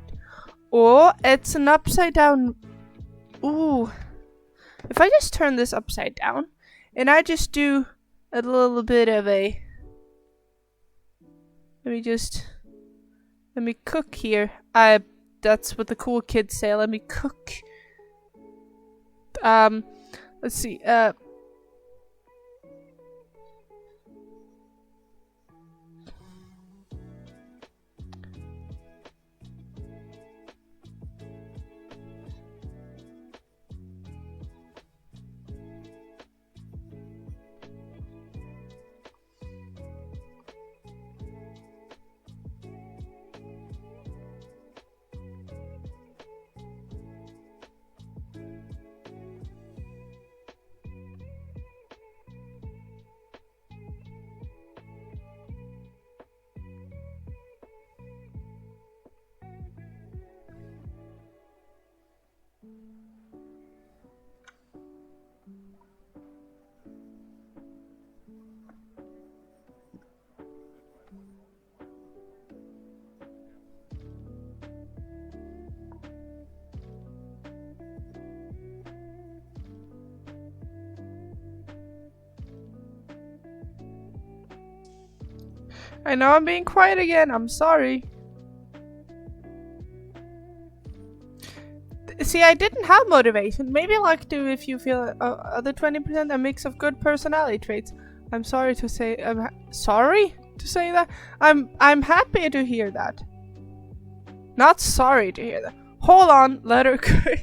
Oh, it's an upside down... Ooh. If I just turn this upside down, and I just do a little bit of a... Let me cook here. That's what the cool kids say. Let me cook. Let's see. I know I'm being quiet again. I'm sorry. See, I didn't have motivation. Maybe like to if you feel other 20% a mix of good personality traits. I'm sorry to say. Sorry to say that. I'm happy to hear that. Not sorry to hear that. Hold on. Let her go.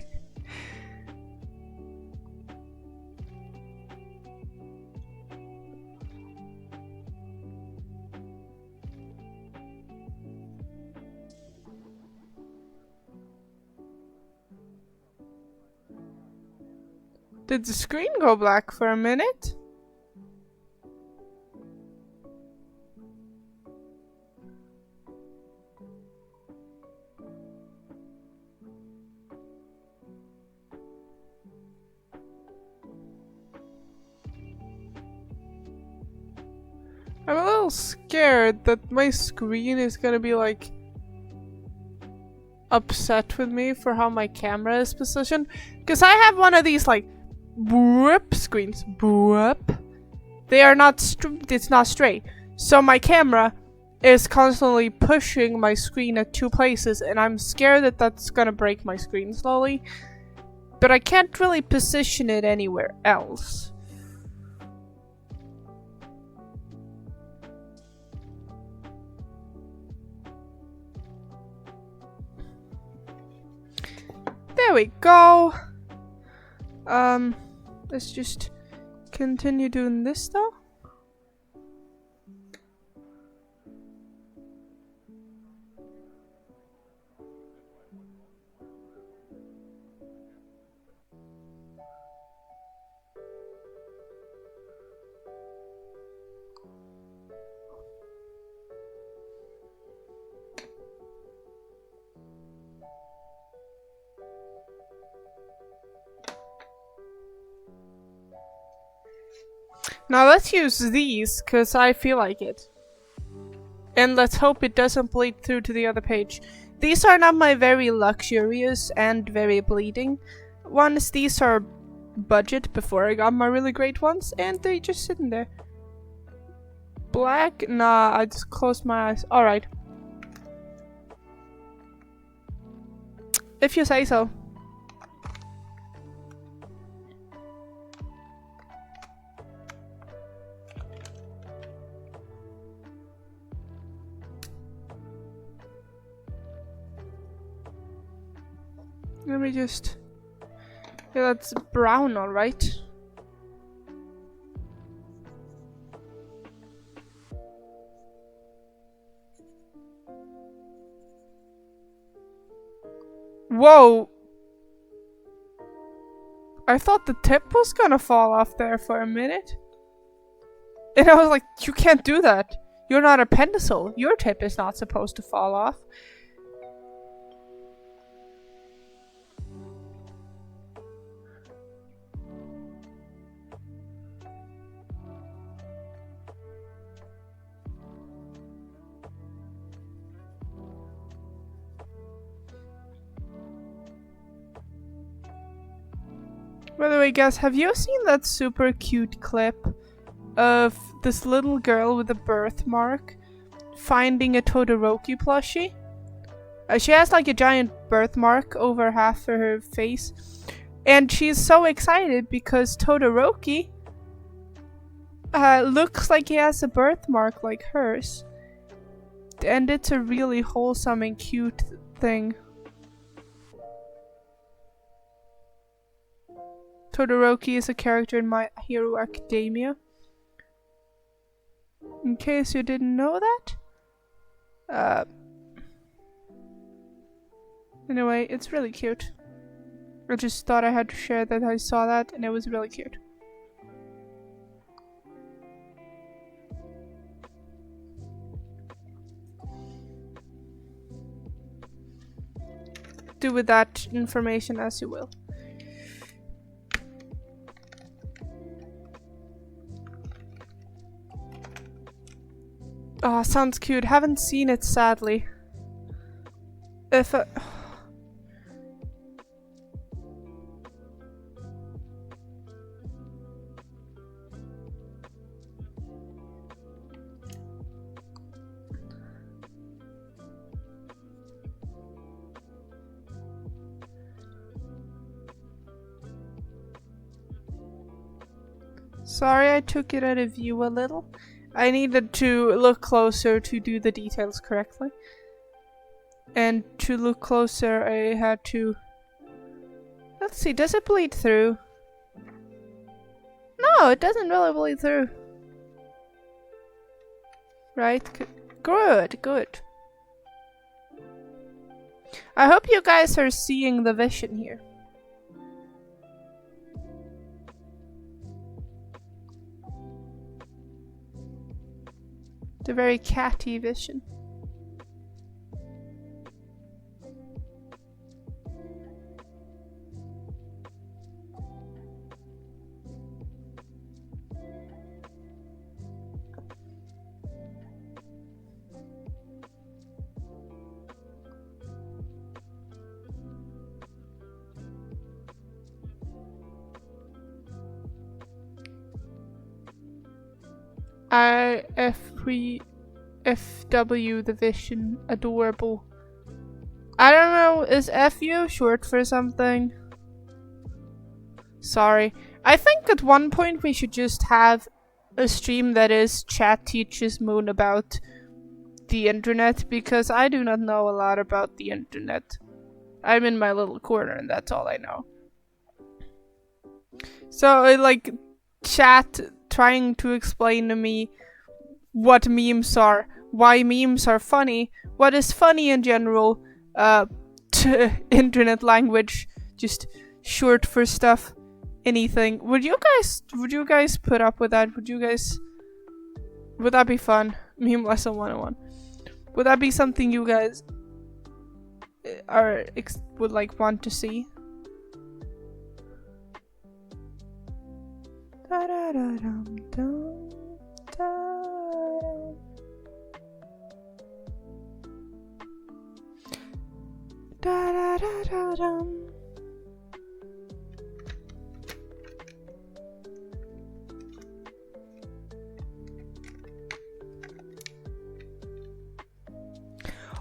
Did the screen go black for a minute? I'm a little scared that my screen is gonna be like upset with me for how my camera is positioned. Because I have one of these like whoop screens. Whoop. They are not it's not straight. So my camera is constantly pushing my screen at two places and I'm scared that that's gonna break my screen slowly. But I can't really position it anywhere else. we go. Let's just continue doing this though. Now let's use these, cause I feel like it. And let's hope it doesn't bleed through to the other page. These are not my very luxurious and very bleeding ones. These are budget before I got my really great ones, and they're just sitting there. Black? Nah, I just closed my eyes. Alright. If you say so. Let me just... Yeah, that's brown, alright. Whoa! I thought the tip was gonna fall off there for a minute. And I was like, you can't do that. You're not a pencil. Your tip is not supposed to fall off. By the way, guys, have you seen that super cute clip of this little girl with a birthmark finding a Todoroki plushie? She has like a giant birthmark over half of her face, and she's so excited because Todoroki looks like he has a birthmark like hers, and it's a really wholesome and cute thing. Todoroki is a character in My Hero Academia. In case you didn't know that. Anyway, it's really cute. I just thought I had to share that I saw that, and it was really cute. Do with that information as you will. Oh, sounds cute. Haven't seen it, sadly. If Sorry, I took it out of view a little. I needed to look closer to do the details correctly. And to look closer, I had to... Let's see, does it bleed through? No, it doesn't really bleed through. Right? Good, good. I hope you guys are seeing the vision here. The very catty vision. FW the vision, adorable. I don't know, is FU short for something? Sorry. I think at one point we should just have a stream that is Chat Teaches Moon about the internet, because I do not know a lot about the internet. I'm in my little corner and that's all I know. So like chat trying to explain to me what memes are, why memes are funny, what is funny in general, internet language, just short for stuff, anything. Would you guys put up with that? Would that be fun? Meme lesson 101. Would that be something you guys would like want to see?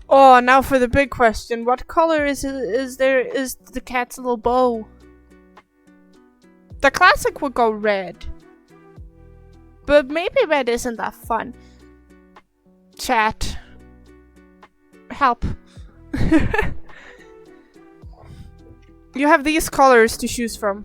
Oh, now for the big question. What color is the cat's little bow? The classic would go red. But maybe red isn't that fun. Chat. Help. You have these colors to choose from.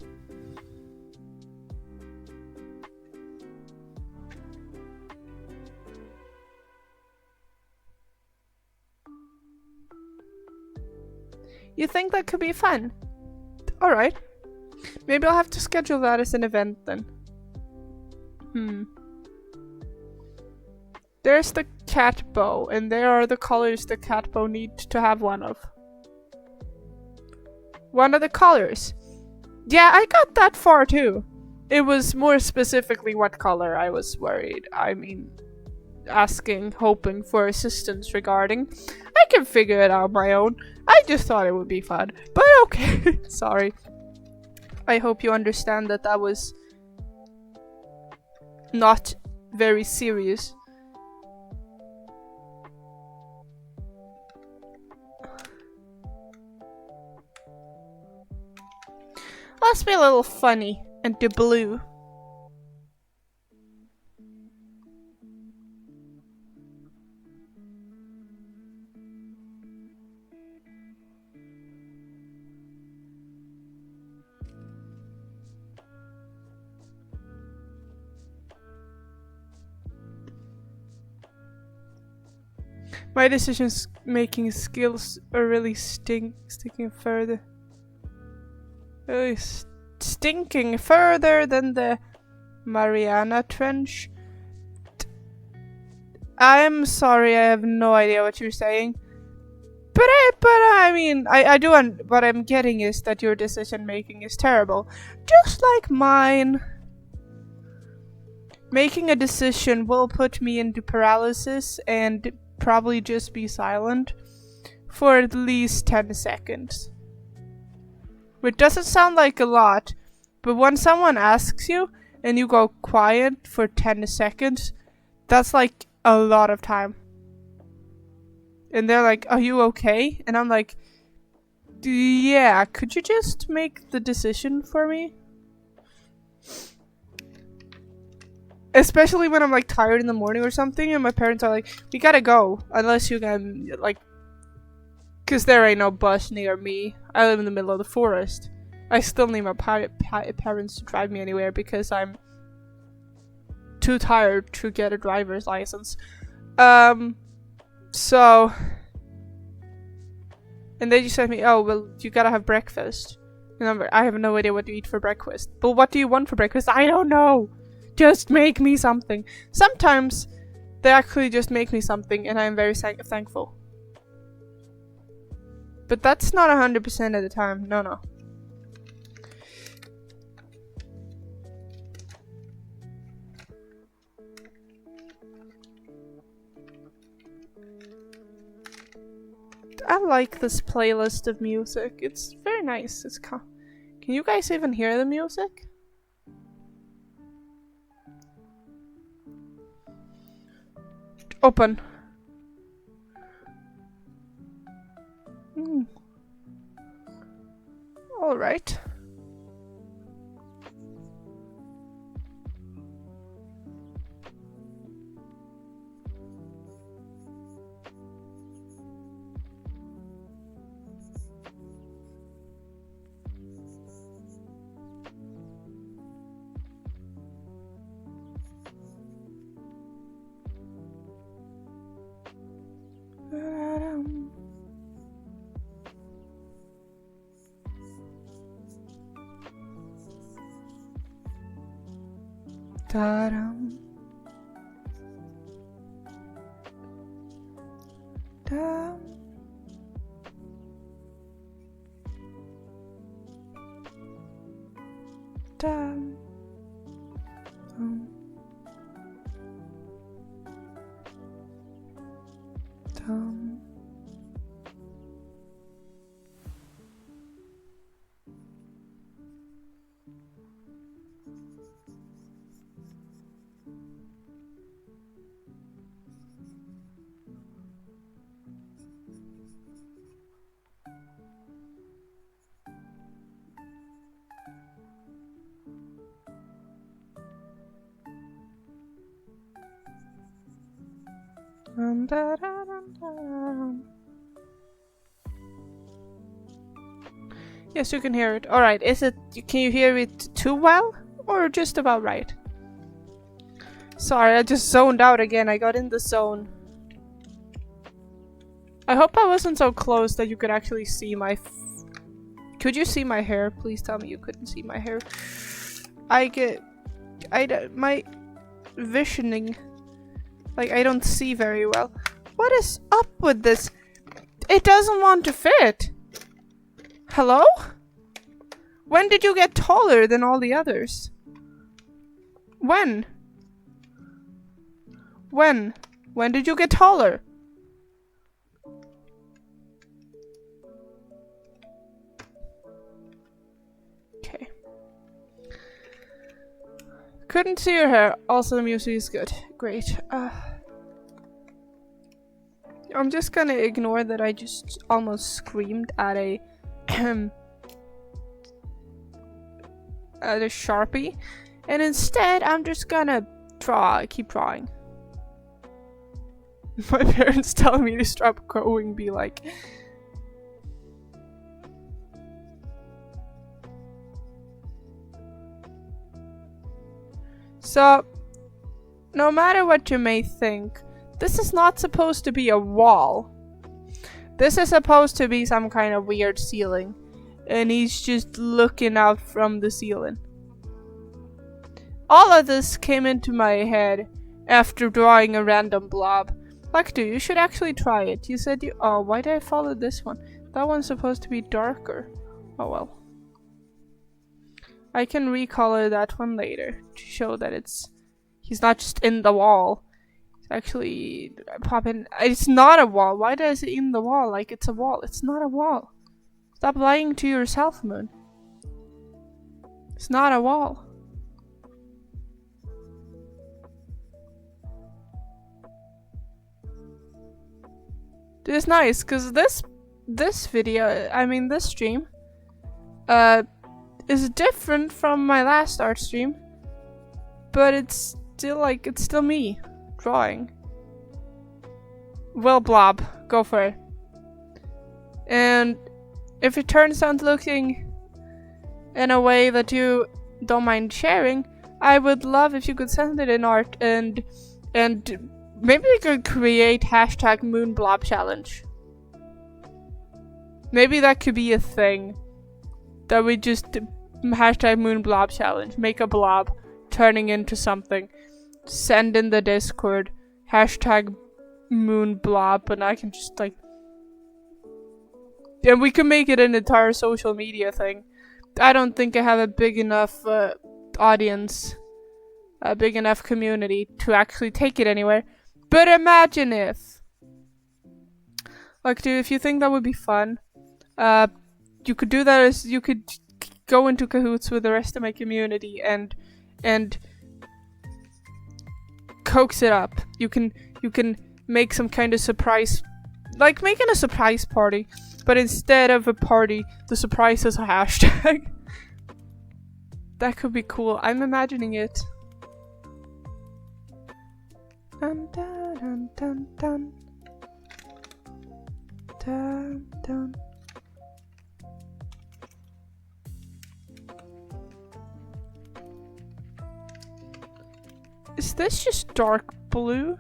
You think that could be fun? Alright. Maybe I'll have to schedule that as an event then. There's the cat bow, and there are the colors the cat bow needs to have one of. One of the colors. Yeah, I got that far too. It was more specifically what color I was worried. I mean, asking, hoping for assistance regarding. I can figure it out on my own. I just thought it would be fun. But okay, sorry. I hope you understand that that was not very serious. Let's be a little funny and do blue. My decision-making skills are really stinking further. Really stinking further than the Mariana Trench. I'm sorry, I have no idea what you're saying. But I mean, I do. What I'm getting is that your decision-making is terrible, just like mine. Making a decision will put me into paralysis and probably just be silent for at least 10 seconds. Which doesn't sound like a lot, but when someone asks you and you go quiet for 10 seconds, that's like a lot of time. And they're like, "Are you okay?" And I'm like, "Yeah, could you just make the decision for me?" Especially when I'm like tired in the morning or something and my parents are like, "We gotta go, unless you can like," cause there ain't no bus near me. I live in the middle of the forest. I still need my parents to drive me anywhere because I'm too tired to get a driver's license. So, and they just said to me, "Oh, well, you gotta have breakfast." And I have no idea what to eat for breakfast. But what do you want for breakfast? I don't know. Just make me something. Sometimes they actually just make me something and I'm very thankful. But that's not 100% of the time. No. I like this playlist of music. It's very nice. Can you guys even hear the music? Open. All right. Da-dum. Dum. Dum. Dum. Yes, you can hear it. Alright, can you hear it too well? Or just about right? Sorry, I just zoned out again. I got in the zone. I hope I wasn't so close that you could actually see my could you see my hair? Please tell me you couldn't see my hair. My visioning, like, I don't see very well. What is up with this? It doesn't want to fit. Hello? When did you get taller than all the others? When? When? When did you get taller? Okay. Couldn't see your hair. Also, the music is good. Great. I'm just gonna ignore that I just almost screamed at a at a Sharpie, and instead I'm just gonna keep drawing. My parents telling me to stop growing be like, so no matter what you may think, this is not supposed to be a wall. This is supposed to be some kind of weird ceiling. And he's just looking out from the ceiling. All of this came into my head after drawing a random blob. Like, dude, you should actually try it. You said you- oh, why did I follow this one? That one's supposed to be darker. Oh well. I can recolor that one later to show that he's not just in the wall. Actually, pop in. It's not a wall. Why does it in the wall like it's a wall? It's not a wall. Stop lying to yourself, Moon. It's not a wall. It's nice because this video, I mean this stream, is different from my last art stream, but it's still me drawing. Well, blob, go for it. And if it turns out looking in a way that you don't mind sharing, I would love if you could send it in art, and maybe we could create hashtag Moon Blob Challenge. Maybe that could be a thing. That we just hashtag Moon Blob Challenge. Make a blob turning into something. Send in the Discord. Hashtag Moon Blob, and I can just like... And we can make it an entire social media thing. I don't think I have a big enough audience. A big enough community to actually take it anywhere. But imagine if... Like, dude, if you think that would be fun, you could do that as you could go into cahoots with the rest of my community and coax it up. You can make some kind of surprise, like making a surprise party, but instead of a party, the surprise is a hashtag. That could be cool. I'm imagining it. Dun dun dun dun dun dun. Is this just dark blue?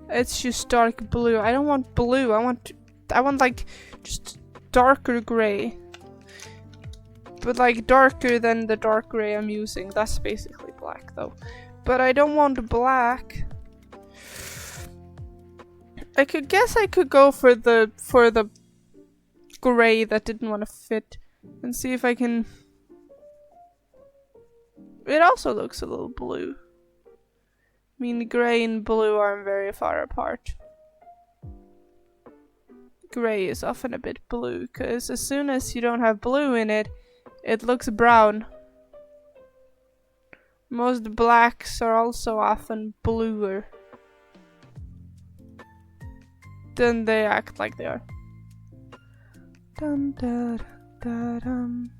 It's just dark blue. I don't want blue. I want like just darker gray. But like darker than the dark gray I'm using. That's basically black. black though. But I don't want black. I could go for the gray that didn't want to fit and see if I can. It also looks a little blue. I mean, gray and blue aren't very far apart. Gray is often a bit blue, because as soon as you don't have blue in it, it looks brown. Most blacks are also often bluer than they act like they are. Dun, da, da, dum.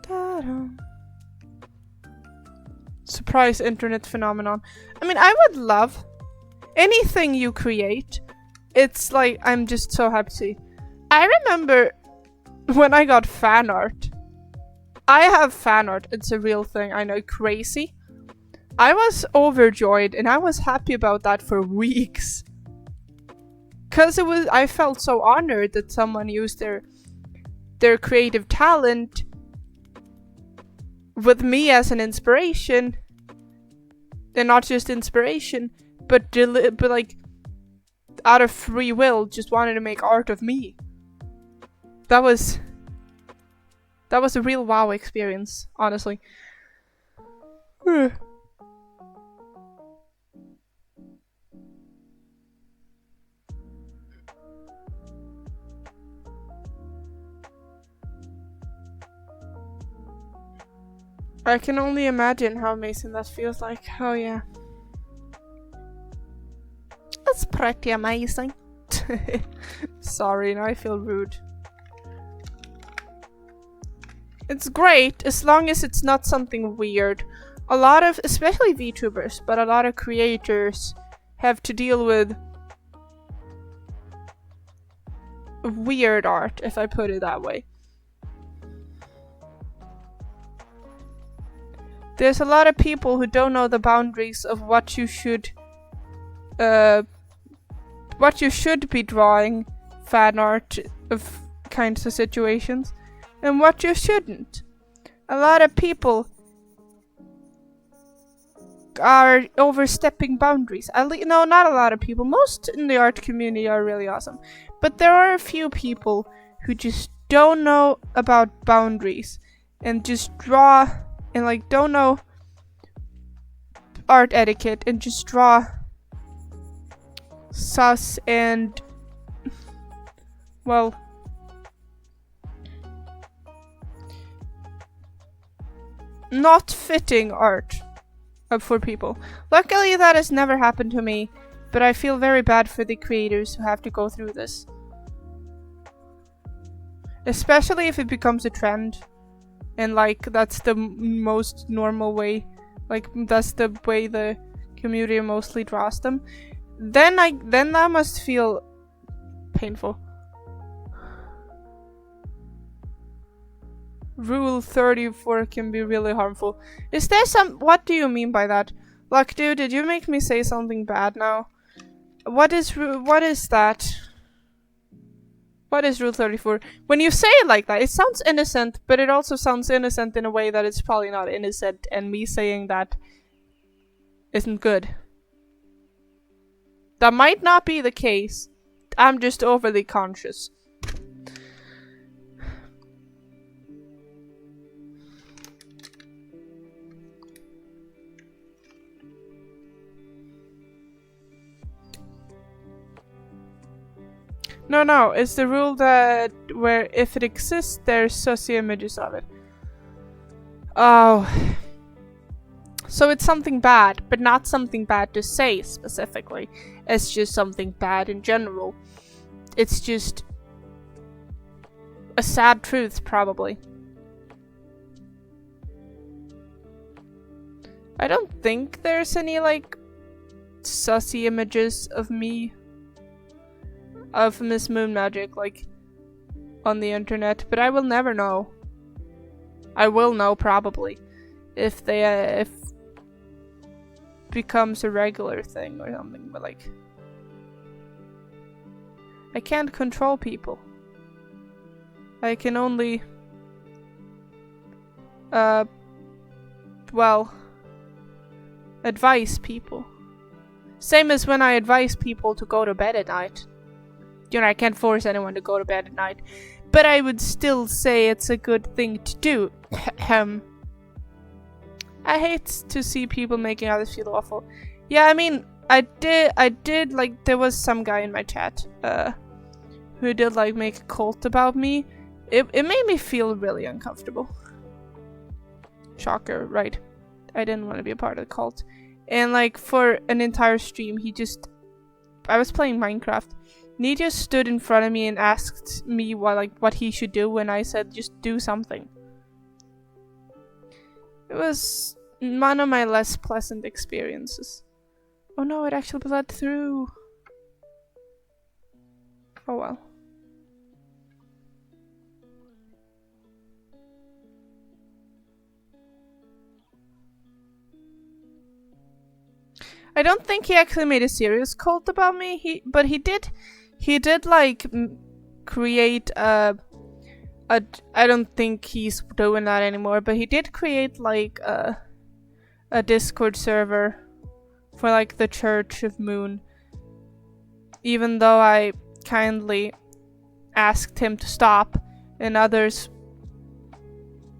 Da, dum. Surprise internet phenomenon. I mean, I would love anything you create. It's like, I'm just so happy to see. I remember when I got fan art. I have fan art. It's a real thing. I know, crazy. I was overjoyed and I was happy about that for weeks. Cause I felt so honored that someone used their creative talent with me as an inspiration. And not just inspiration, but like out of free will, just wanted to make art of me. That was a real wow experience, honestly. I can only imagine how amazing that feels like. Oh yeah. That's pretty amazing. Sorry, now I feel rude. It's great as long as it's not something weird. A lot of, especially VTubers, but a lot of creators have to deal with weird art, if I put it that way. There's a lot of people who don't know the boundaries of what you should be drawing fan art of kinds of situations and what you shouldn't. A lot of people are overstepping boundaries. No, not a lot of people. Most in the art community are really awesome. But there are a few people who just don't know about boundaries and just draw and like don't know art etiquette and just draw sus and, well, not fitting art up for people. Luckily that has never happened to me, but I feel very bad for the creators who have to go through this. Especially if it becomes a trend. And like, that's the most normal way. Like, that's the way the community mostly draws them. Then that must feel painful. Rule 34 can be really harmful. Is there what do you mean by that? Like, dude, did you make me say something bad now? What is that? What is Rule 34? When you say it like that, it sounds innocent, but it also sounds innocent in a way that it's probably not innocent, and me saying that isn't good. That might not be the case. I'm just overly conscious. No, it's the rule that where if it exists, there's sussy images of it. Oh. So it's something bad, but not something bad to say specifically. It's just something bad in general. It's just a sad truth, probably. I don't think there's any, like, sussy images of me. Of Miss Moon Magic, like, on the internet, but I will never know. I will know, probably, if if becomes a regular thing or something, but like, I can't control people. I can only well, advise people. Same as when I advise people to go to bed at night. You know, I can't force anyone to go to bed at night, but I would still say it's a good thing to do. I hate to see people making others feel awful. Yeah, I mean, I did, like, there was some guy in my chat, who did, like, make a cult about me. It made me feel really uncomfortable. Shocker, right? I didn't want to be a part of the cult. And, like, for an entire stream, I was playing Minecraft, and he just stood in front of me and asked me what he should do, and I said, just do something. It was one of my less pleasant experiences. Oh no, it actually bled through. Oh well. I don't think he actually made a serious cult about me. But he did like create a. I don't think he's doing that anymore. But he did create like a Discord server for like the Church of Moon. Even though I kindly asked him to stop, and others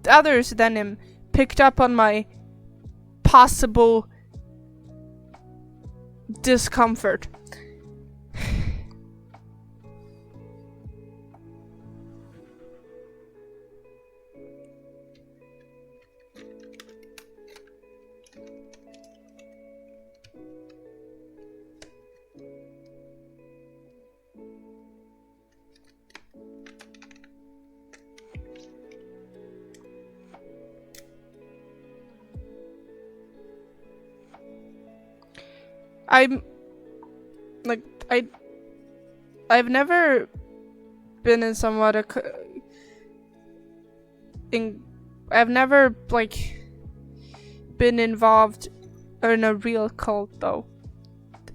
than him picked up on my possible discomfort. I've never been in I've never like been involved in a real cult though,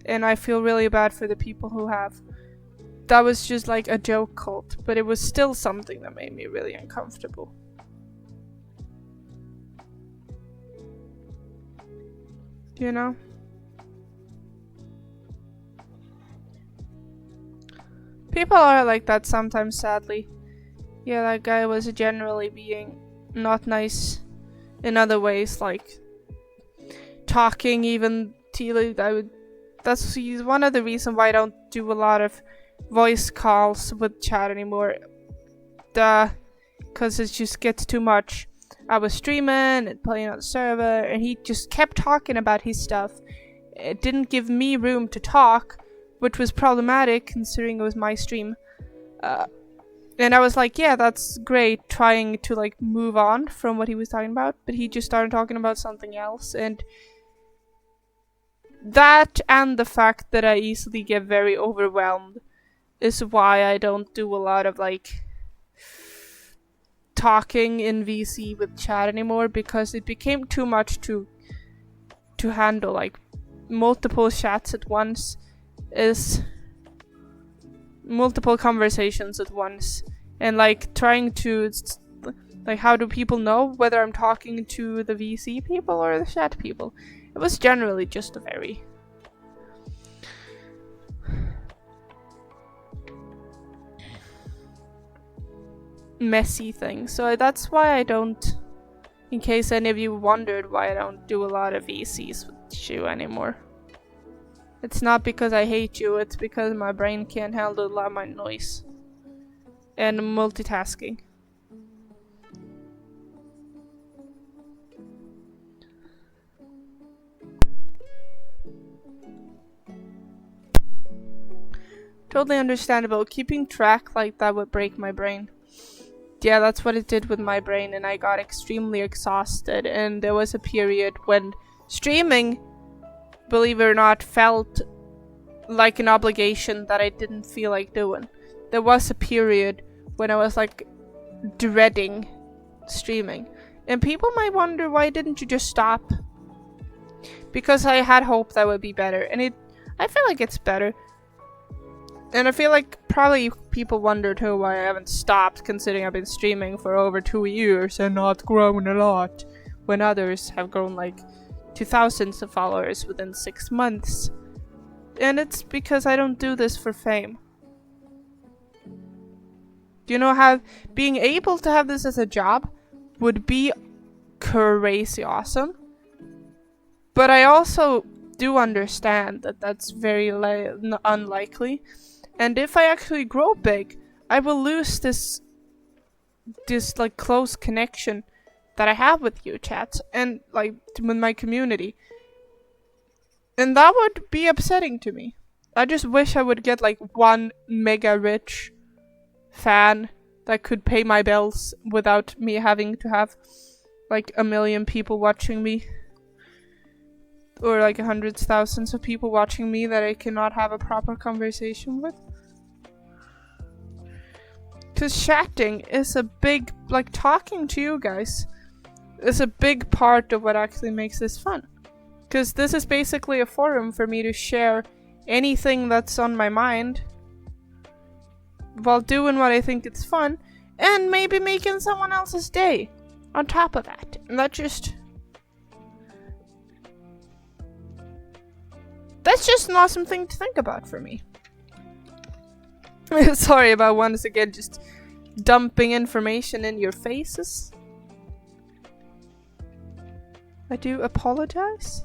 and I feel really bad for the people who have. That was just like a joke cult, but it was still something that made me really uncomfortable. You know? People are like that sometimes, sadly. Yeah, that guy was generally being not nice in other ways, like talking even to he's one of the reasons why I don't do a lot of voice calls with chat anymore. Cause it just gets too much. I was streaming and playing on the server, and he just kept talking about his stuff. It didn't give me room to talk, which was problematic considering it was my stream. And I was like, yeah, that's great, trying to like move on from what he was talking about, but he just started talking about something else, and that and the fact that I easily get very overwhelmed is why I don't do a lot of like talking in VC with chat anymore, because it became too much to handle. Like multiple chats at once is multiple conversations at once, and like trying to like, how do people know whether I'm talking to the VC people or the chat people? It was generally just a very messy thing. So that's why I don't, in case any of you wondered why I don't do a lot of VCs with you anymore. It's not because I hate you, it's because my brain can't handle a lot of my noise and multitasking. Totally understandable. Keeping track like that would break my brain. Yeah, that's what it did with my brain, and I got extremely exhausted, and there was a period when streaming, believe it or not, felt like an obligation that I didn't feel like doing. There was a period when I was like dreading streaming, and people might wonder, why didn't you just stop? Because I had hope that would be better, and I feel like it's better. And I feel like probably people wondered why I haven't stopped, considering I've been streaming for over 2 years and not grown a lot. when others have grown like to thousands of followers within 6 months. And it's because I don't do this for fame. You know, being able to have this as a job would be crazy awesome. But I also do understand that that's very unlikely. And if I actually grow big, I will lose this like close connection that I have with you, chat, and like with my community. And that would be upsetting to me. I just wish I would get like one mega rich fan that could pay my bills without me having to have like 1 million people watching me. Or like hundreds, thousands of people watching me that I cannot have a proper conversation with. Because chatting is a big, like talking to you guys is a big part of what actually makes this fun. Because this is basically a forum for me to share anything that's on my mind while doing what I think it's fun and maybe making someone else's day on top of that. And that's just an awesome thing to think about for me. Sorry about once again just dumping information in your faces. I do apologize.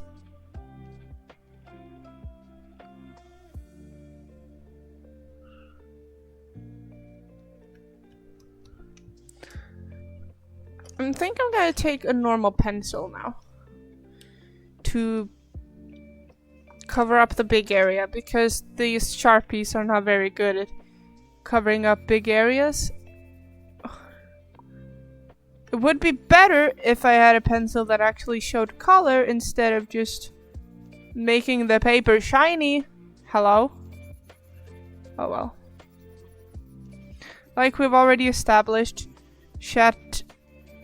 I think I'm gonna take a normal pencil now to cover up the big area, because these Sharpies are not very good at covering up big areas. It would be better if I had a pencil that actually showed color instead of just making the paper shiny. Hello? Oh well. Like we've already established, chat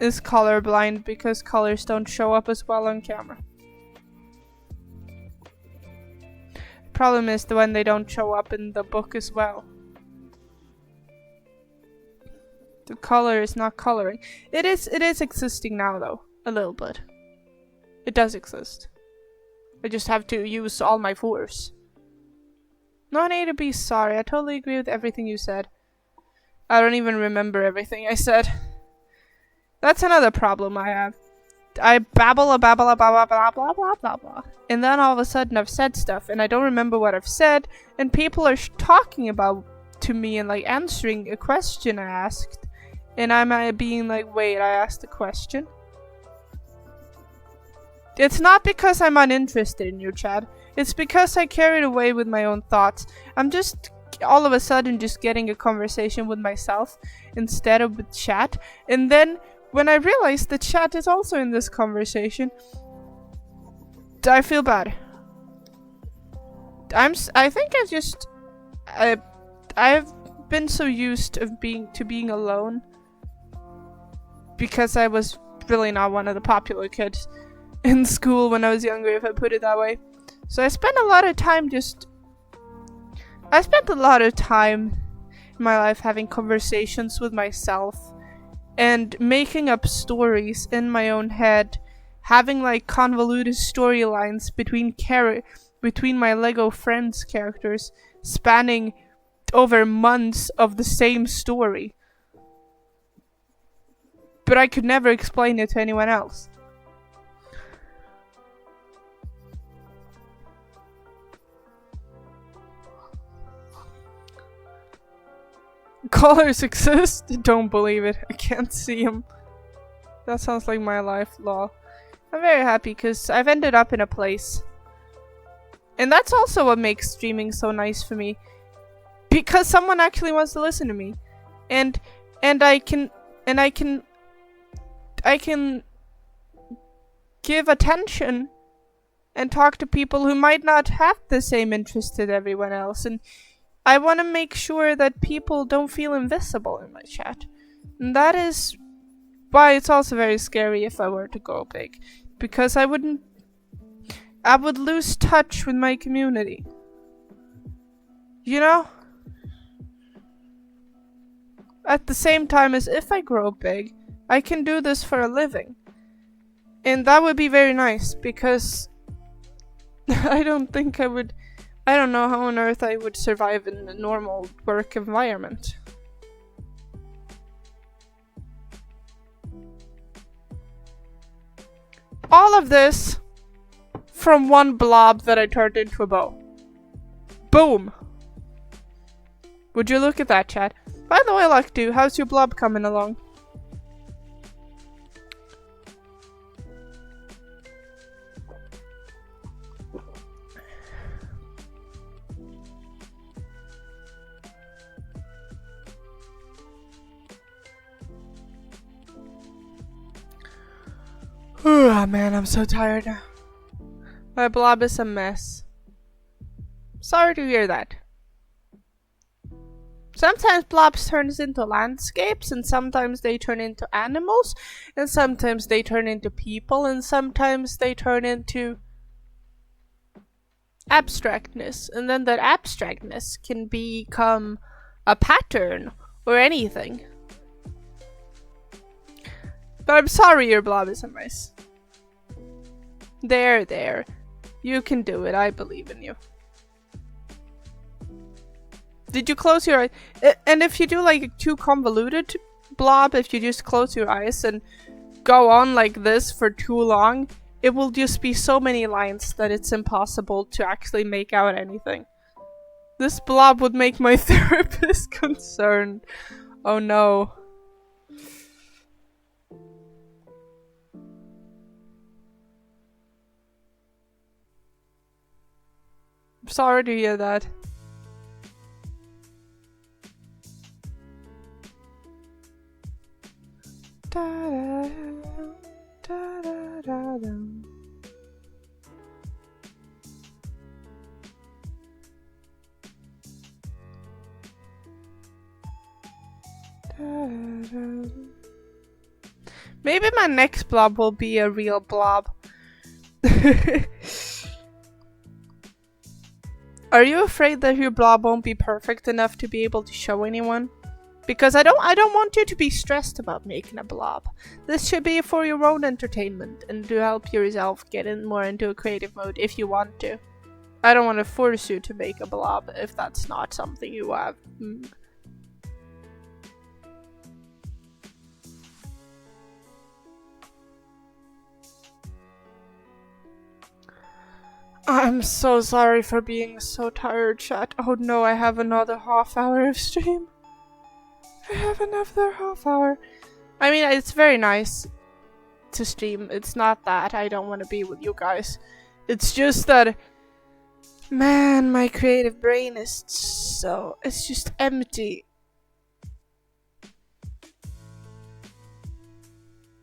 is colorblind because colors don't show up as well on camera. Problem is when they don't show up in the book as well. The color is not coloring. It is existing now though, a little bit. It does exist. I just have to use all my force. No need to be sorry. I totally agree with everything you said. I don't even remember everything I said. That's another problem I have. I babble, blah, blah, blah, blah, blah, blah, blah, blah. And then all of a sudden I've said stuff and I don't remember what I've said, and people are talking about to me and like answering a question I asked. And I'm being like, wait, I asked a question? It's not because I'm uninterested in you, Chad. It's because I carried away with my own thoughts. I'm just all of a sudden just getting a conversation with myself instead of with chat. And then when I realized that chat is also in this conversation, I feel bad. I think I've been so used of being alone because I was really not one of the popular kids in school when I was younger, if I put it that way. So I spent a lot of time in my life having conversations with myself and making up stories in my own head, having like convoluted storylines between my Lego Friends characters, spanning over months of the same story. But I could never explain it to anyone else. Colors exist? Don't believe it. I can't see them. That sounds like my life, lol. I'm very happy because I've ended up in a place. And that's also what makes streaming so nice for me. Because someone actually wants to listen to me. And I can give attention and talk to people who might not have the same interest as everyone else. And I want to make sure that people don't feel invisible in my chat. And that is why it's also very scary if I were to go big. Because I would lose touch with my community. You know? At the same time as if I grow big, I can do this for a living. And that would be very nice, because I don't think I would. I don't know how on earth I would survive in a normal work environment. All of this from one blob that I turned into a bow. Boom! Would you look at that, chat? By the way, Luck2, how's your blob coming along? Oh man, I'm so tired now. My blob is a mess. Sorry to hear that. Sometimes blobs turns into landscapes, and sometimes they turn into animals, and sometimes they turn into people, and sometimes they turn into abstractness, and then that abstractness can become a pattern or anything. But I'm sorry your blob is a mess. There. You can do it, I believe in you. Did you close your eyes? And if you do like a too convoluted blob, if you just close your eyes and go on like this for too long, it will just be so many lines that it's impossible to actually make out anything. This blob would make my therapist concerned. Oh no. I'm sorry to hear that. Maybe my next blob will be a real blob. Are you afraid that your blob won't be perfect enough to be able to show anyone? Because I don't want you to be stressed about making a blob. This should be for your own entertainment and to help yourself get in more into a creative mode if you want to. I don't want to force you to make a blob if that's not something you have. I'm so sorry for being so tired, chat. Oh no, I have another half hour of stream. I have another half hour. I mean, it's very nice to stream. It's not that I don't want to be with you guys. It's just that, man, my creative brain is it's just empty.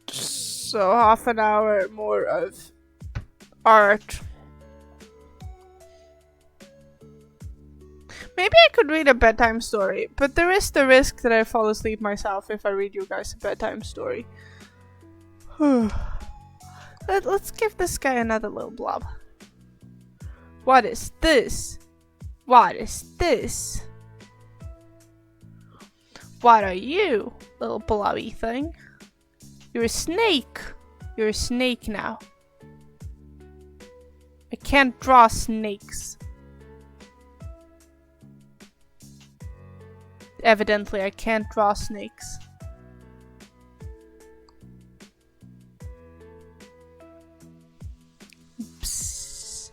So half an hour more of art. Maybe I could read a bedtime story, but there is the risk that I fall asleep myself if I read you guys a bedtime story. Let's give this guy another little blob. What is this? What is this? What are you, little blobby thing? You're a snake. You're a snake now. I can't draw snakes. Evidently, I can't draw snakes. Psst.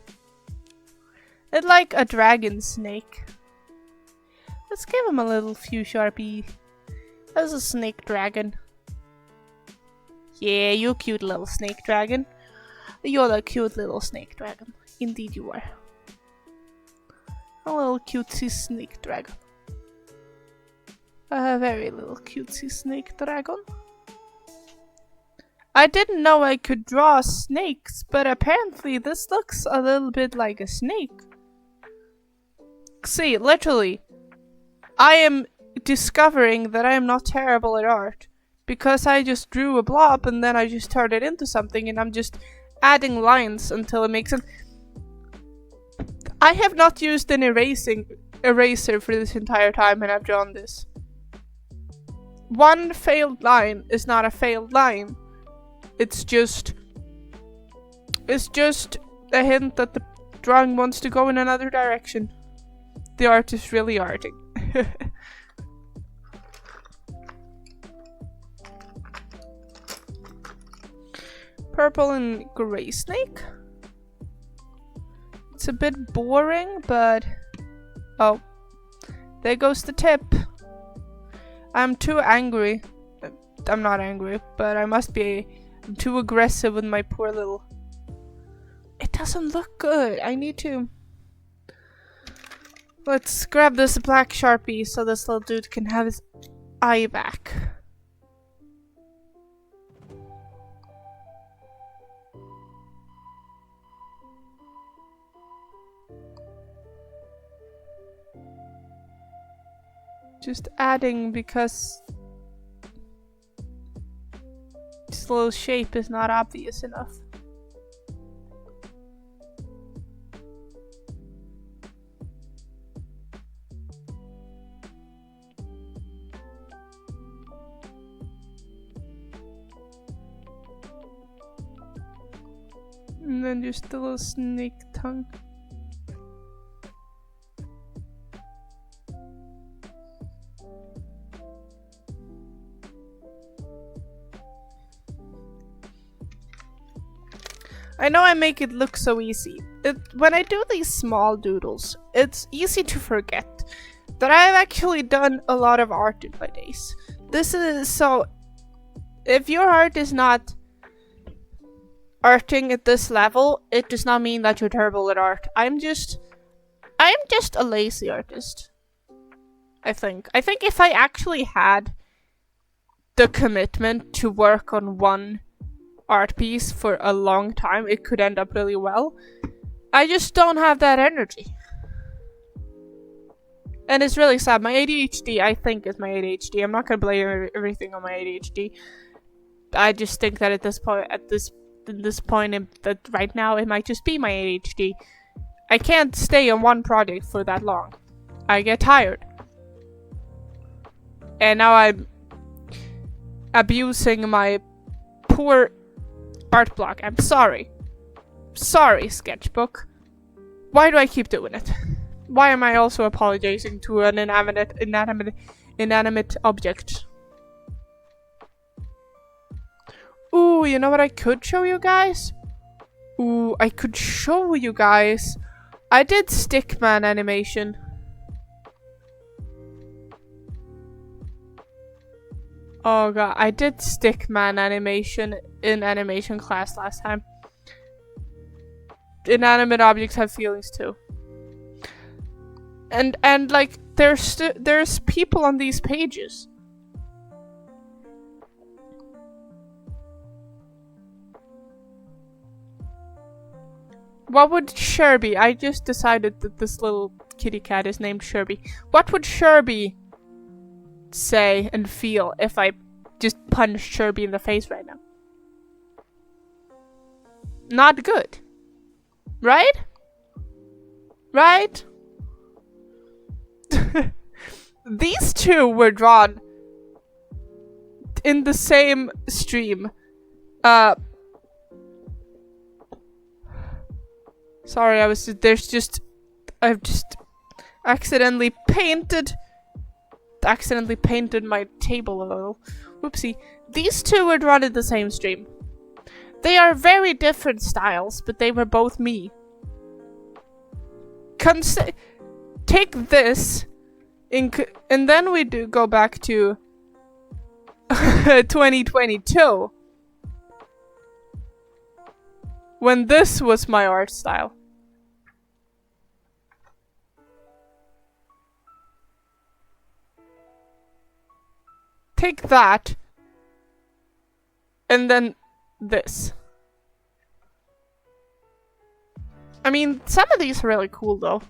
It's like a dragon snake. Let's give him a little few Sharpie. That's a snake dragon. Yeah, you cute little snake dragon. You're a cute little snake dragon. Indeed you are. A little cutesy snake dragon. A very little cutesy snake dragon. I didn't know I could draw snakes, but apparently this looks a little bit like a snake. See, literally, I am discovering that I am not terrible at art. Because I just drew a blob and then I just turned it into something and I'm just adding lines until it makes sense. I have not used an eraser for this entire time and I've drawn this. One failed line is not a failed line. It's just It's just a hint that the drawing wants to go in another direction. The art is really arting. Purple and gray snake. It's a bit boring, but... Oh. There goes the tip. I'm too angry. I'm not angry, but I must be too aggressive with my poor little... It doesn't look good. I need to... Let's grab this black Sharpie so this little dude can have his eye back. Just adding because this little shape is not obvious enough. And then just a little snake tongue. I know I make it look so easy. When I do these small doodles, it's easy to forget that I've actually done a lot of art in my days. This is so... If your art is not arting at this level, it does not mean that you're terrible at art. I'm just a lazy artist. I think if I actually had the commitment to work on one art piece for a long time, it could end up really well. I just don't have that energy. And it's really sad. My ADHD, I think, is my ADHD. I'm not gonna blame everything on my ADHD. I just think that at this point, that right now, it might just be my ADHD. I can't stay on one project for that long. I get tired. And now I'm abusing my poor art block. I'm sorry. Sorry, sketchbook. Why do I keep doing it? Why am I also apologizing to an inanimate object? Ooh, you know what I could show you guys? Ooh, I could show you guys. I did stickman animation. Oh god, I did stickman animation in animation class last time. Inanimate objects have feelings too. And like there's people on these pages. What would Sherby? I just decided that this little kitty cat is named Sherby. What would Sherby say and feel if I just punched Sherby in the face right now? Not good. Right? Right? These two were drawn in the same stream. Sorry, I've just accidentally painted my table a little. Whoopsie. These two were drawn in the same stream. They are very different styles, but they were both me. Take this, and then we do go back to 2022. When this was my art style. Take that. And then this. I mean, some of these are really cool though.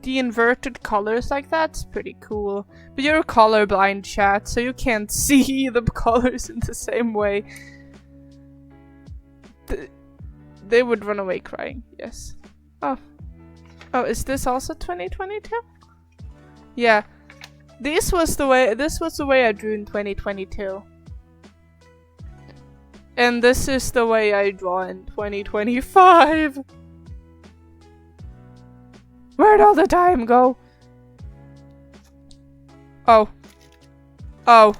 The inverted colors like that's pretty cool. But you're colorblind, chat, so you can't see the colors in the same way. They would run away crying, yes. Oh, is this also 2022? Yeah. This was the way I drew in 2022. And this is the way I draw in 2025. Where'd all the time go? Oh. Oh.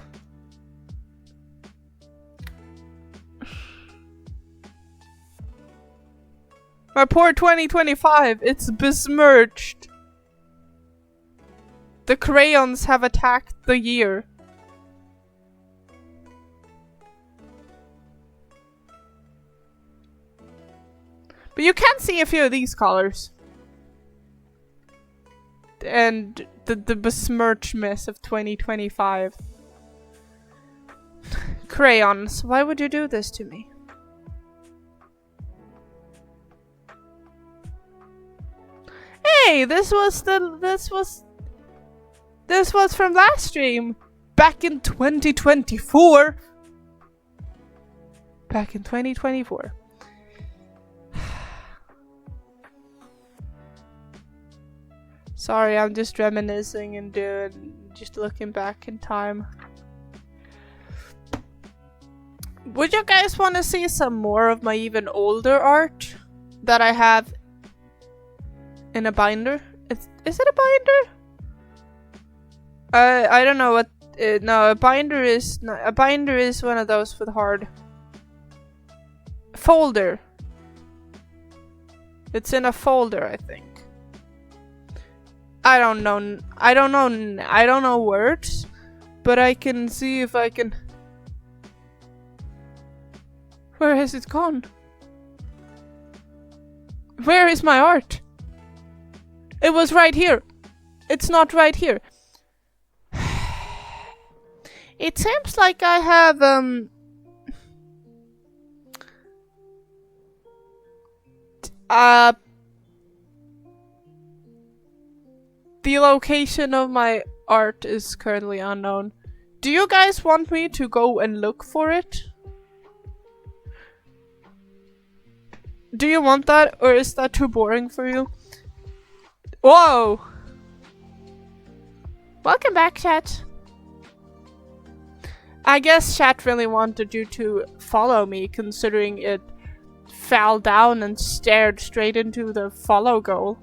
My poor 2025, it's besmirched. The crayons have attacked the year. But you can see a few of these colors. And the besmirched mess of 2025. Crayons, why would you do this to me? Hey, this was from last stream. Back in 2024. Back in 2024. Sorry, I'm just reminiscing and just looking back in time. Would you guys want to see some more of my even older art that I have in a binder? Is it a binder? I don't know what. No, a binder is one of those with hard folder. It's in a folder, I think. I don't know words, but I can see if I can. Where has it gone? Where is my art? It was right here. It's not right here. It seems like I have the location of my art is currently unknown. Do you guys want me to go and look for it? Do you want that, or is that too boring for you? Whoa! Welcome back, chat. I guess chat really wanted you to follow me, considering it fell down and stared straight into the follow goal.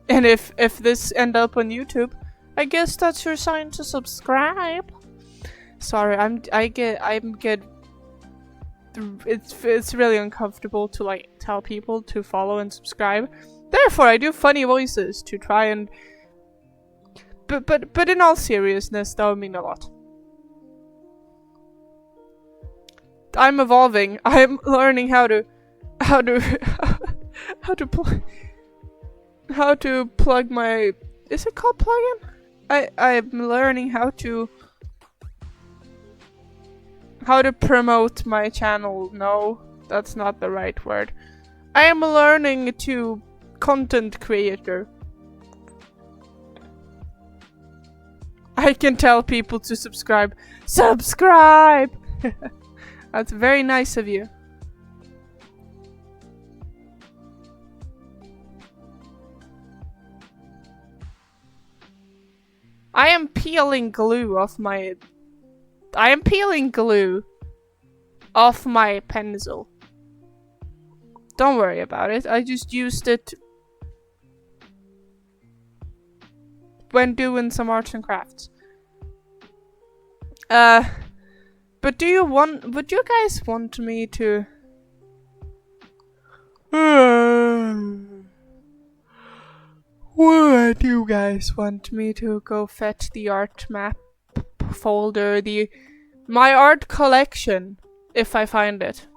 And if this end up on YouTube, I guess that's your sign to subscribe. Sorry, it's really uncomfortable to like tell people to follow and subscribe. Therefore, I do funny voices to try and. But in all seriousness, that would mean a lot. I'm evolving. I'm learning how to plug my. Is it called plugin? I'm learning how to promote my channel. No, that's not the right word. I am learning to content creator. I can tell people to subscribe. Subscribe! That's very nice of you. I am peeling glue off my pencil. Don't worry about it. I just used it when doing some arts and crafts. But would you guys want me to would you guys want me to go fetch the art map folder, my art collection, if I find it?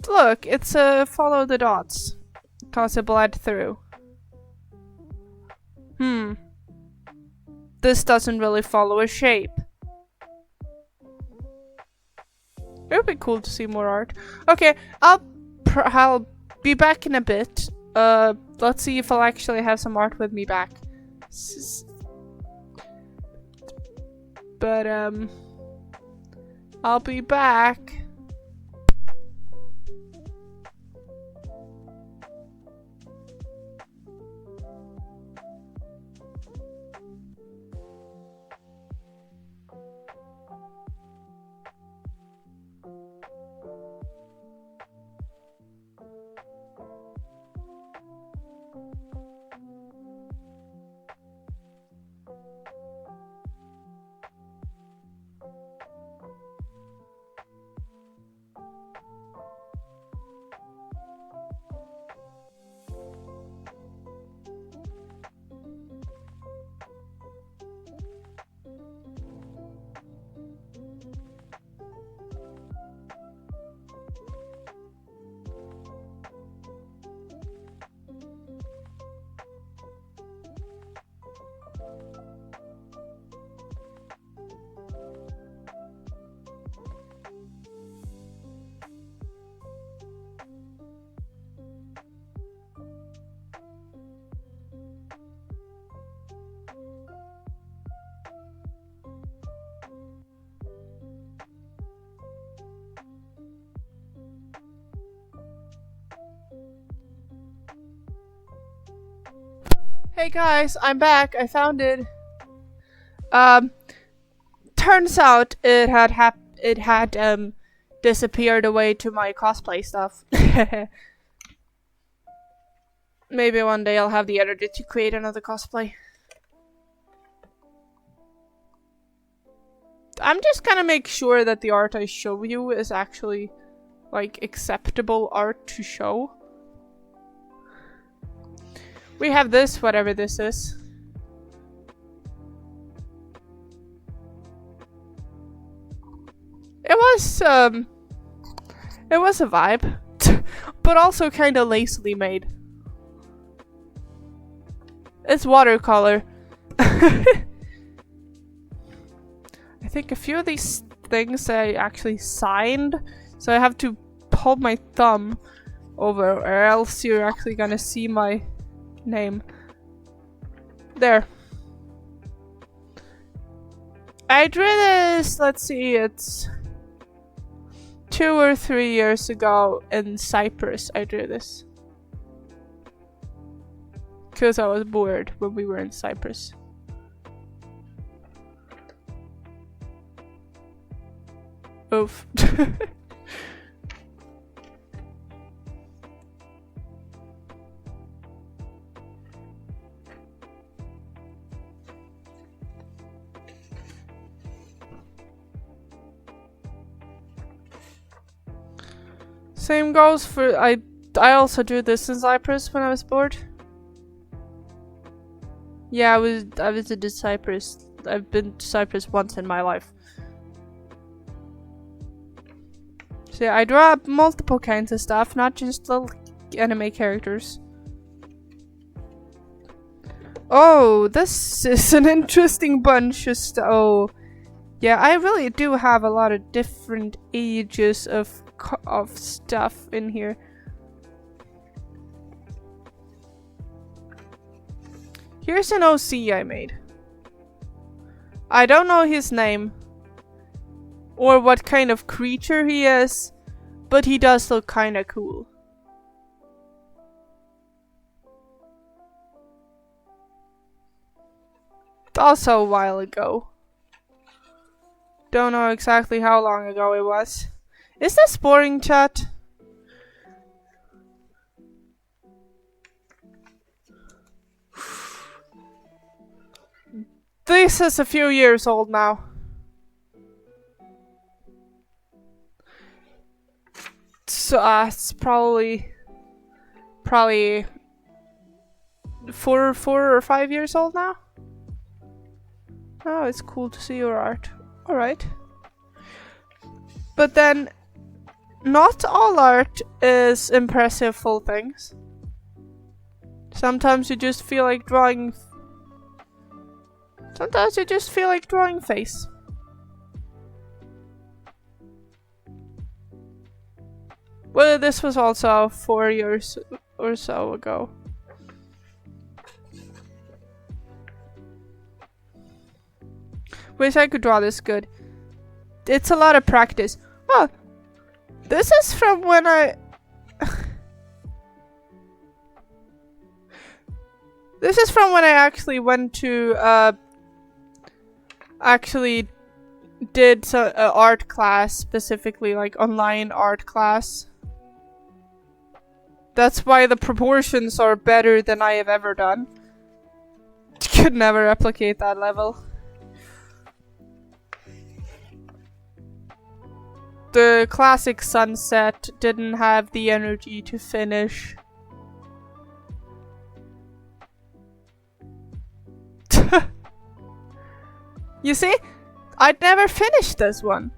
Look, it's a follow the dots, cause it bled through. This doesn't really follow a shape. It would be cool to see more art. Okay, I'll be back in a bit. Let's see if I'll actually have some art with me back. But I'll be back. Hey guys, I'm back. I found it. Turns out it had disappeared away to my cosplay stuff. Maybe one day I'll have the energy to create another cosplay. I'm just gonna make sure that the art I show you is actually, like, acceptable art to show. We have this, whatever this is. It was a vibe, but also kind of lazily made. It's watercolor. I think a few of these things I actually signed, so I have to hold my thumb over, or else you're actually gonna see my name. There. I drew this, let's see, it's 2 or 3 years ago in Cyprus. I drew this. Because I was bored when we were in Cyprus. Oof. Same goes for I also drew this in Cyprus when I was bored. Yeah, I visited Cyprus. I've been to Cyprus once in my life. So yeah, I draw up multiple kinds of stuff, not just little anime characters. Oh, this is an interesting bunch of stuff. Oh, yeah, I really do have a lot of different ages of stuff in here. Here's an OC I made. I don't know his name or what kind of creature he is, but he does look kinda cool. Also a while ago. Don't know exactly how long ago it was. Is this boring, chat? This is a few years old now. So it's probably 4 or 5 years old now. Oh, it's cool to see your art. Alright. But then, not all art is impressive full things. Sometimes you just feel like drawing... Sometimes you just feel like drawing face. Well, this was also 4 years or so ago. Wish I could draw this good. It's a lot of practice. Oh, this is from when I... This is from when I actually went to, actually did art class, specifically like online art class. That's why the proportions are better than I have ever done. Could never replicate that level. The classic sunset didn't have the energy to finish. You see? I'd never finished this one.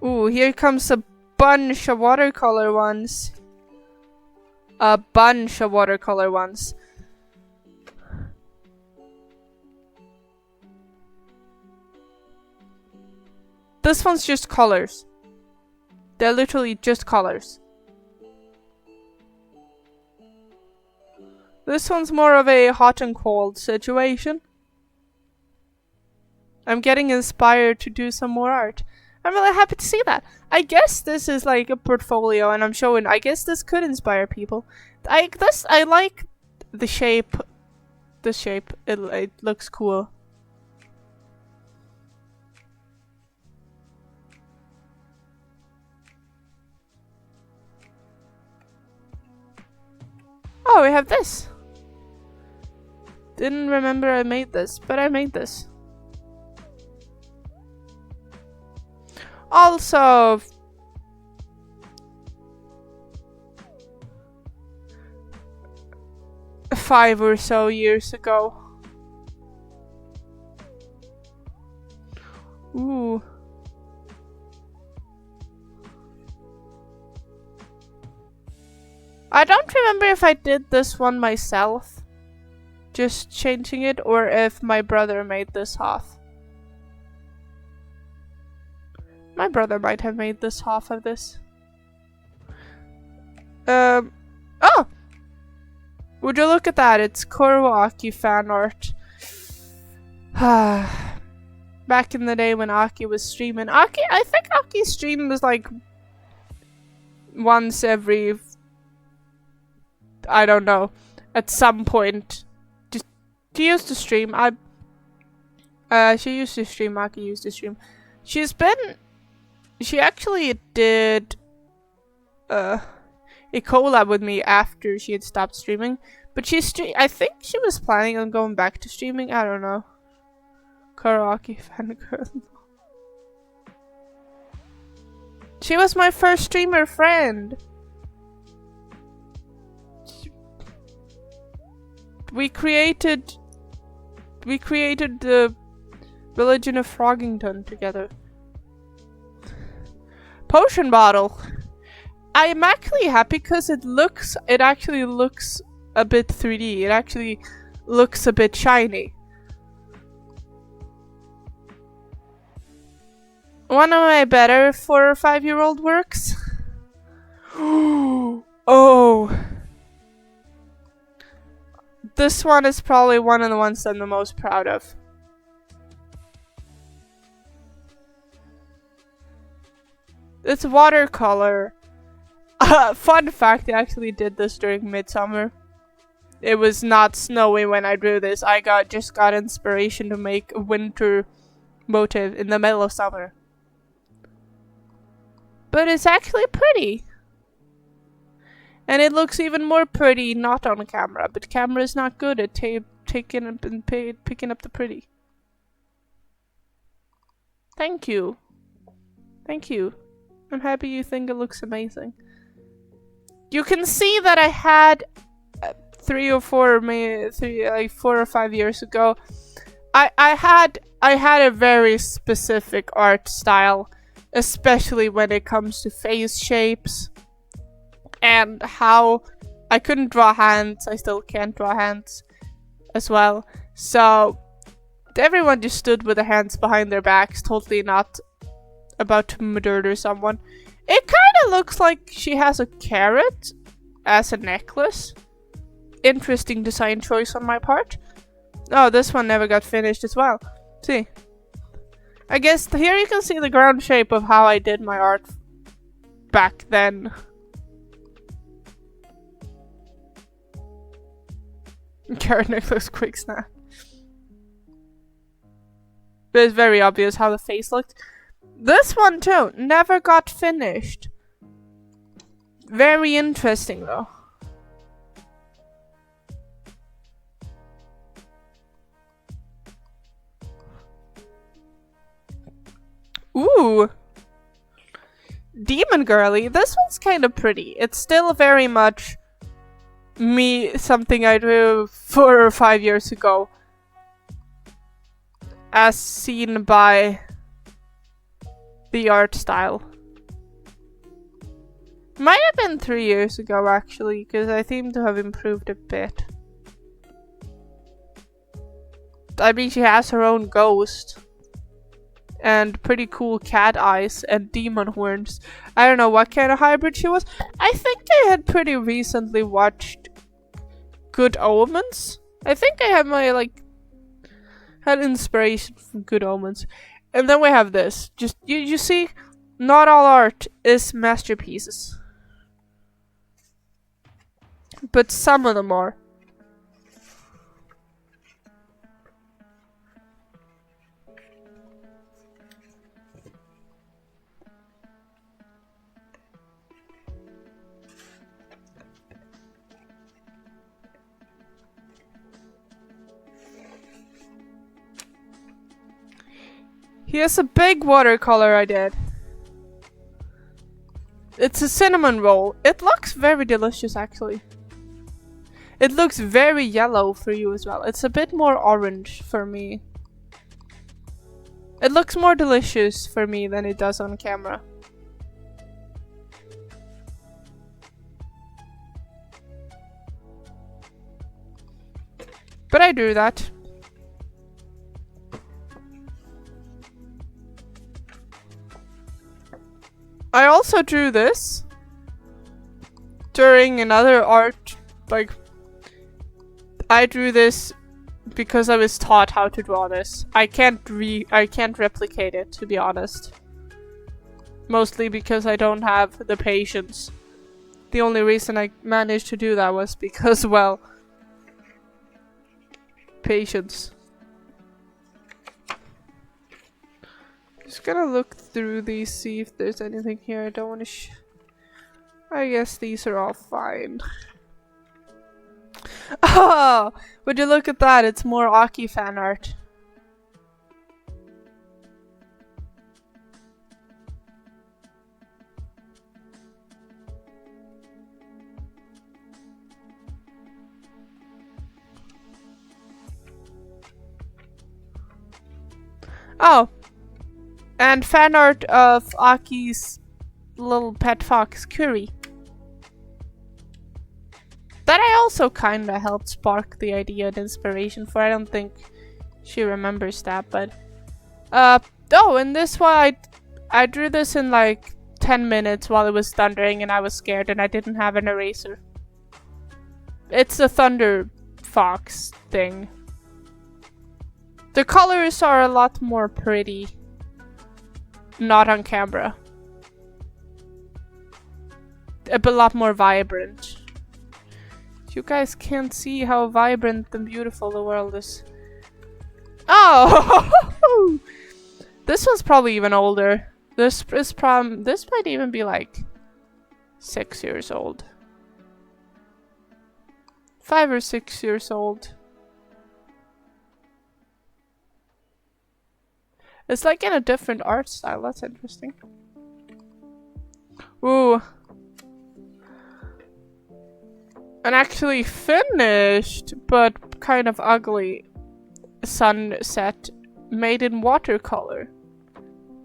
Ooh, here comes a bunch of watercolor ones. A bunch of watercolor ones. This one's just colors. They're literally just colors. This one's more of a hot and cold situation. I'm getting inspired to do some more art. I'm really happy to see that. I guess this is like a portfolio and I'm showing, I guess this could inspire people. I like the shape. The shape. It looks cool. Oh, we have this. Didn't remember I made this, but I made this. Also, 5 or so years ago. Ooh. I don't remember if I did this one myself, just changing it, or if my brother made this half. My brother might have made this half of this. Oh! Would you look at that? It's Aki fan art. Back in the day when Aki was streaming. I think Aki's stream was like once every, I don't know, at some point. She used to stream. She used to stream. Aki used to stream. She actually did a collab with me after she had stopped streaming. But I think she was planning on going back to streaming. I don't know. Karaoke fangirl. She was my first streamer friend. We created the Religion of Froggington together. Potion bottle. I am actually happy because it actually looks a bit 3D. It actually looks a bit shiny. One of my better 4 or 5-year-old works. Oh. This one is probably one of the ones I'm the most proud of. It's watercolor. Fun fact, I actually did this during midsummer. It was not snowy when I drew this. I just got inspiration to make a winter motive in the middle of summer. But it's actually pretty. And it looks even more pretty not on camera, but camera is not good at picking up the pretty. Thank you. Thank you. I'm happy you think it looks amazing. You can see that I had 3 or 4 or 5 years ago. I had a very specific art style, especially when it comes to face shapes and how I couldn't draw hands. I still can't draw hands as well. So everyone just stood with their hands behind their backs, totally not about to murder someone. It kind of looks like she has a carrot as a necklace. Interesting design choice on my part. Oh, this one never got finished as well. See. I guess here you can see the ground shape of how I did my art back then. Carrot necklace quick snap. But it's very obvious how the face looked. This one too, never got finished. Very interesting though. Ooh! Demon Girly. This one's kind of pretty. It's still very much something I drew 4 or 5 years ago. As seen by the art style. Might have been 3 years ago actually, because I seem to have improved a bit. I mean, she has her own ghost. And pretty cool cat eyes and demon horns. I don't know what kind of hybrid she was. I think I had pretty recently watched Good Omens. I think I had my had inspiration from Good Omens. And then we have this. Just you see, not all art is masterpieces. But some of them are. Here's a big watercolor I did. It's a cinnamon roll. It looks very delicious, actually. It looks very yellow for you as well. It's a bit more orange for me. It looks more delicious for me than it does on camera. But I do that. I also drew this during another art, like, I drew this because I was taught how to draw this. I can't replicate it, to be honest. Mostly because I don't have the patience. The only reason I managed to do that was because, well, patience. Just gonna look through these, see if there's anything here I don't want to I guess these are all fine. Oh! Would you look at that? It's more Aki fan art. Oh! And fan art of Aki's little pet fox, Curry. That I also kinda helped spark the idea and inspiration for. I don't think she remembers that, but... oh, and this one, I drew this in like 10 minutes while it was thundering and I was scared and I didn't have an eraser. It's a thunder fox thing. The colors are a lot more pretty. Not on camera. A lot more vibrant. You guys can't see how vibrant and beautiful the world is. Oh! This was probably even older. This might even be like 6 years old. 5 or 6 years old. It's like in a different art style. That's interesting. Ooh. An actually finished, but kind of ugly sunset made in watercolor.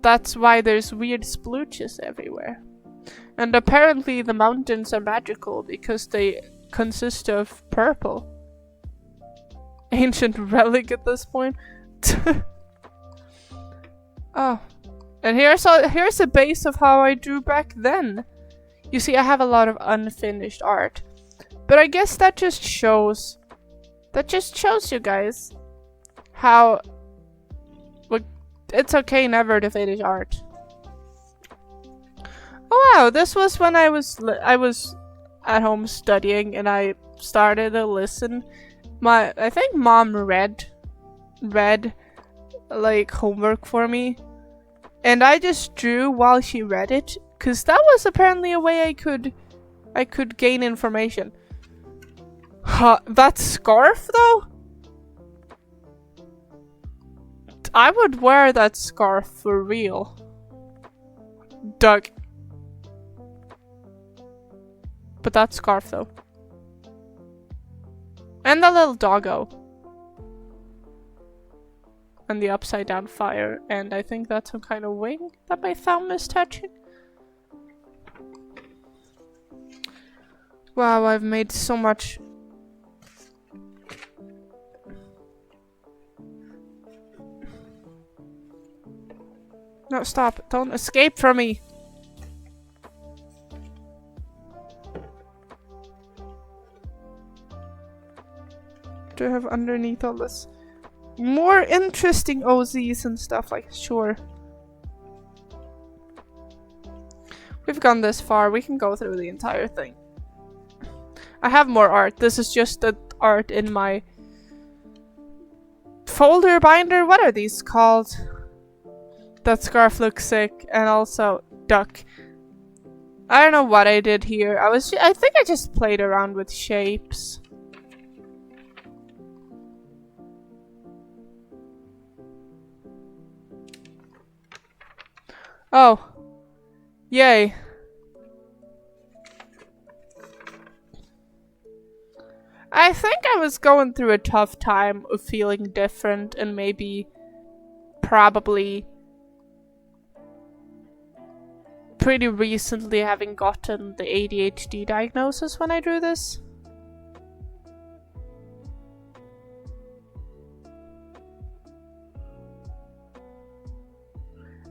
That's why there's weird splooches everywhere. And apparently the mountains are magical because they consist of purple. Ancient relic at this point. Oh. And here's a base of how I drew back then. You see, I have a lot of unfinished art. But I guess that just shows you guys how it's okay never to finish art. Oh wow, this was when I was at home studying and I started to listen. I think mom read like homework for me and I just drew while she read it because that was apparently a way I could gain information. That scarf though? I would wear that scarf for real. Doug. But that scarf though. And the little doggo. And the upside down fire. And I think that's some kind of wing that my thumb is touching. Wow, I've made so much. No, stop. Don't escape from me. Do I have underneath all this? More interesting OZs and stuff like, sure. We've gone this far, we can go through the entire thing. I have more art. This is just the art in my folder binder. What are these called? That scarf looks sick, and also duck. I don't know what I did here. I think I just played around with shapes. Oh. Yay. I think I was going through a tough time of feeling different and maybe probably pretty recently having gotten the ADHD diagnosis when I drew this.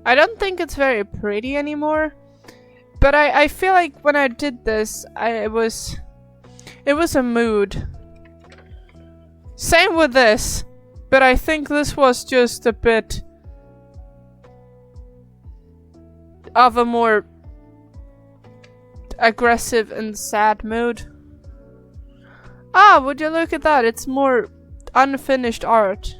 I don't think it's very pretty anymore, but I feel like when I did this, it was a mood. Same with this, but I think this was just a bit of a more aggressive and sad mood. Ah, would you look at that? It's more unfinished art.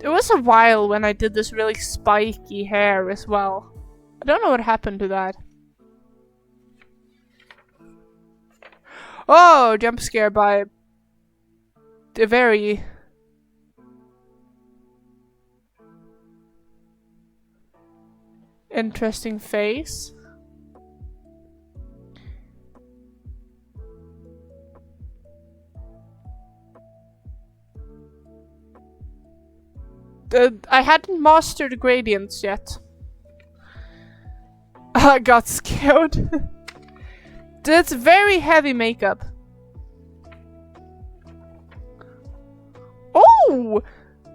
It was a while when I did this really spiky hair as well. I don't know what happened to that. Oh, jump scare by a very interesting face. I hadn't mastered the gradients yet. I got scared. That's very heavy makeup. Oh!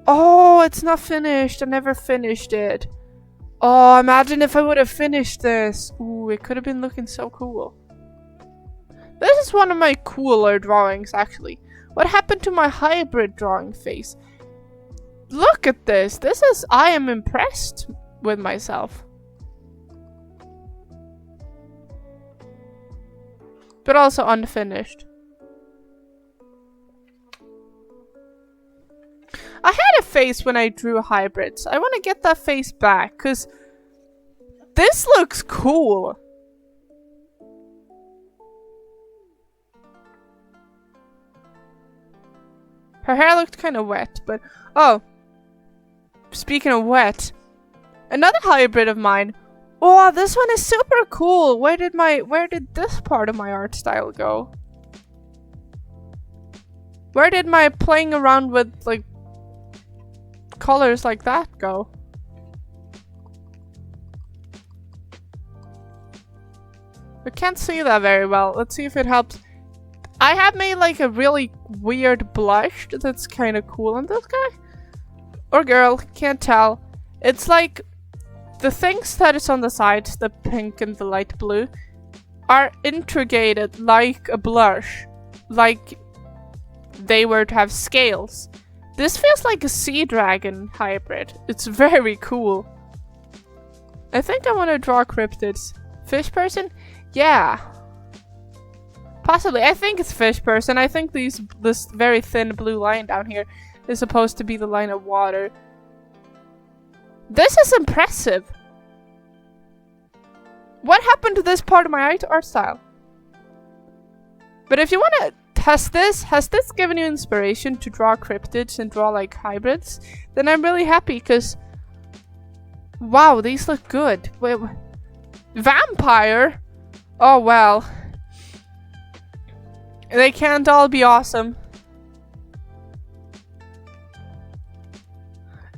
Oh, it's not finished. I never finished it. Oh, imagine if I would have finished this. Ooh, it could have been looking so cool. This is one of my cooler drawings, actually. What happened to my hybrid drawing face? Look at this. I am impressed with myself. But also unfinished. I had a face when I drew hybrids. I want to get that face back, because this looks cool. Her hair looked kind of wet, but... Oh. Speaking of wet. Another hybrid of mine. Oh, this one is super cool. Where did this part of my art style go? Where did my playing around with, like, colors like that go? I can't see that very well. Let's see if it helps. I have made like a really weird blush that's kind of cool on this guy. Or girl, can't tell. It's like the things that is on the sides, the pink and the light blue, are integrated like a blush. Like they were to have scales. This feels like a sea dragon hybrid. It's very cool. I think I want to draw cryptids. Fish person? Yeah. Possibly. I think it's fish person. I think this very thin blue line down here is supposed to be the line of water. This is impressive. What happened to this part of my art style? But if you want to test this, has this given you inspiration to draw cryptids and draw like hybrids? Then I'm really happy, because wow, these look good. Wait, vampire? Oh well. They can't all be awesome.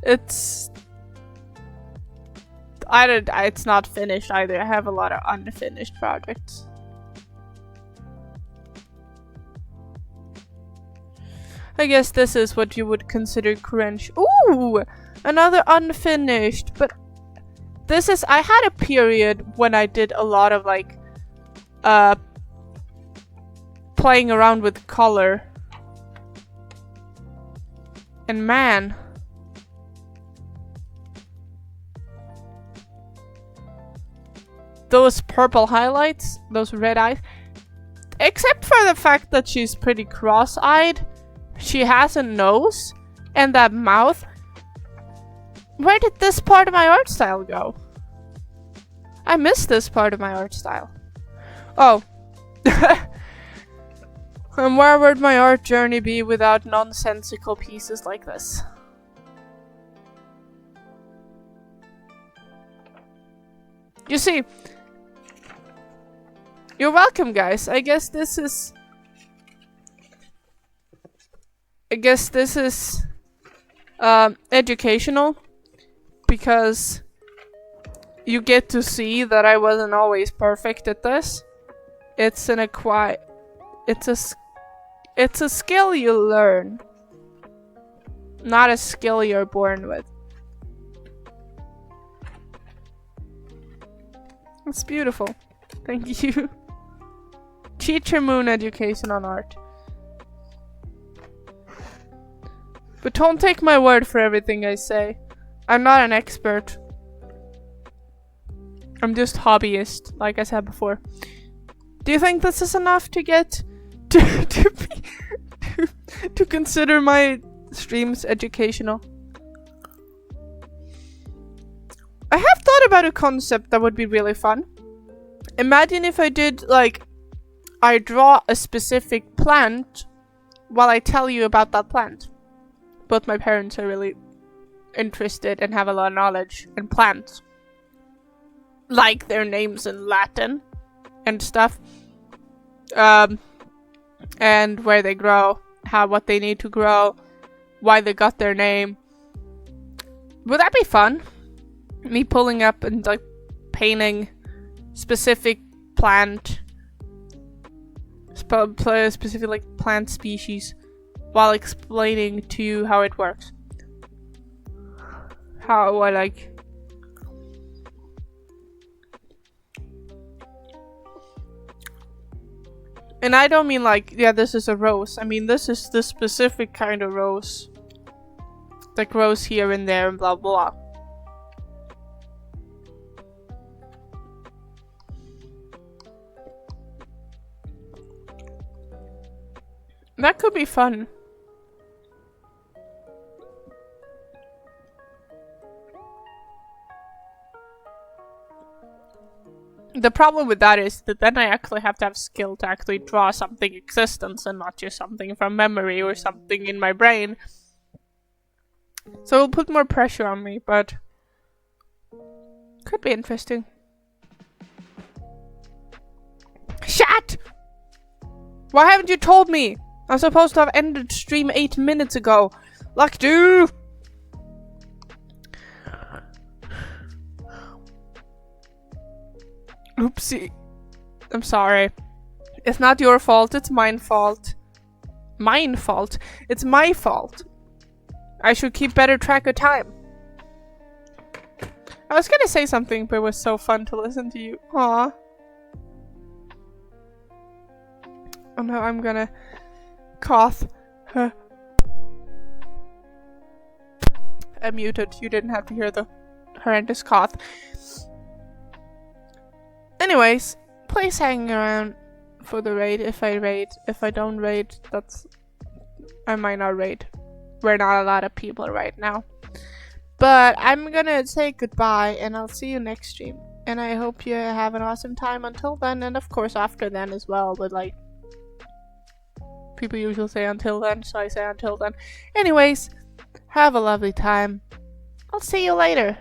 It's not finished either. I have a lot of unfinished projects. I guess this is what you would consider cringe. Ooh! Another unfinished. But this is... I had a period when I did a lot of like... playing around with color. And man... those purple highlights, those red eyes. Except for the fact that she's pretty cross-eyed. She has a nose. And that mouth. Where did this part of my art style go? I missed this part of my art style. Oh. And where would my art journey be without nonsensical pieces like this? You see, you're welcome, guys. I guess this is educational because you get to see that I wasn't always perfect at this. It's an it's a skill you learn, not a skill you're born with. It's beautiful. Thank you. Teacher Moon education on art. But don't take my word for everything I say. I'm not an expert. I'm just hobbyist, like I said before. Do you think this is enough to get to consider my streams educational? I have thought about a concept that would be really fun. Imagine if I did, like, I draw a specific plant while I tell you about that plant. Both my parents are really interested and have a lot of knowledge in plants. Like their names in Latin and stuff. And where they grow, what they need to grow, why they got their name. Would that be fun? Me pulling up and like painting specific plant, specific like plant species, while explaining to you how it works. How I like. And I don't mean like, yeah, this is a rose. I mean, this is the specific kind of rose that grows here and there and blah blah. That could be fun. The problem with that is that then I actually have to have skill to actually draw something existence and not just something from memory or something in my brain. So it'll put more pressure on me, but could be interesting. Shit! Why haven't you told me? I'm supposed to have ended stream 8 minutes ago. Like, dude! Oopsie. I'm sorry. It's not your fault, it's mine fault. Mine fault? It's my fault. I should keep better track of time. I was gonna say something, but it was so fun to listen to you. Aww. Oh no, I'm gonna cough. I muted. You didn't have to hear the horrendous cough. Anyways, please hang around for the raid if I raid. If I don't raid, I might not raid. We're not a lot of people right now. But I'm gonna say goodbye and I'll see you next stream. And I hope you have an awesome time until then, and of course after then as well, but like people usually say until then, so I say until then. Anyways, have a lovely time. I'll see you later.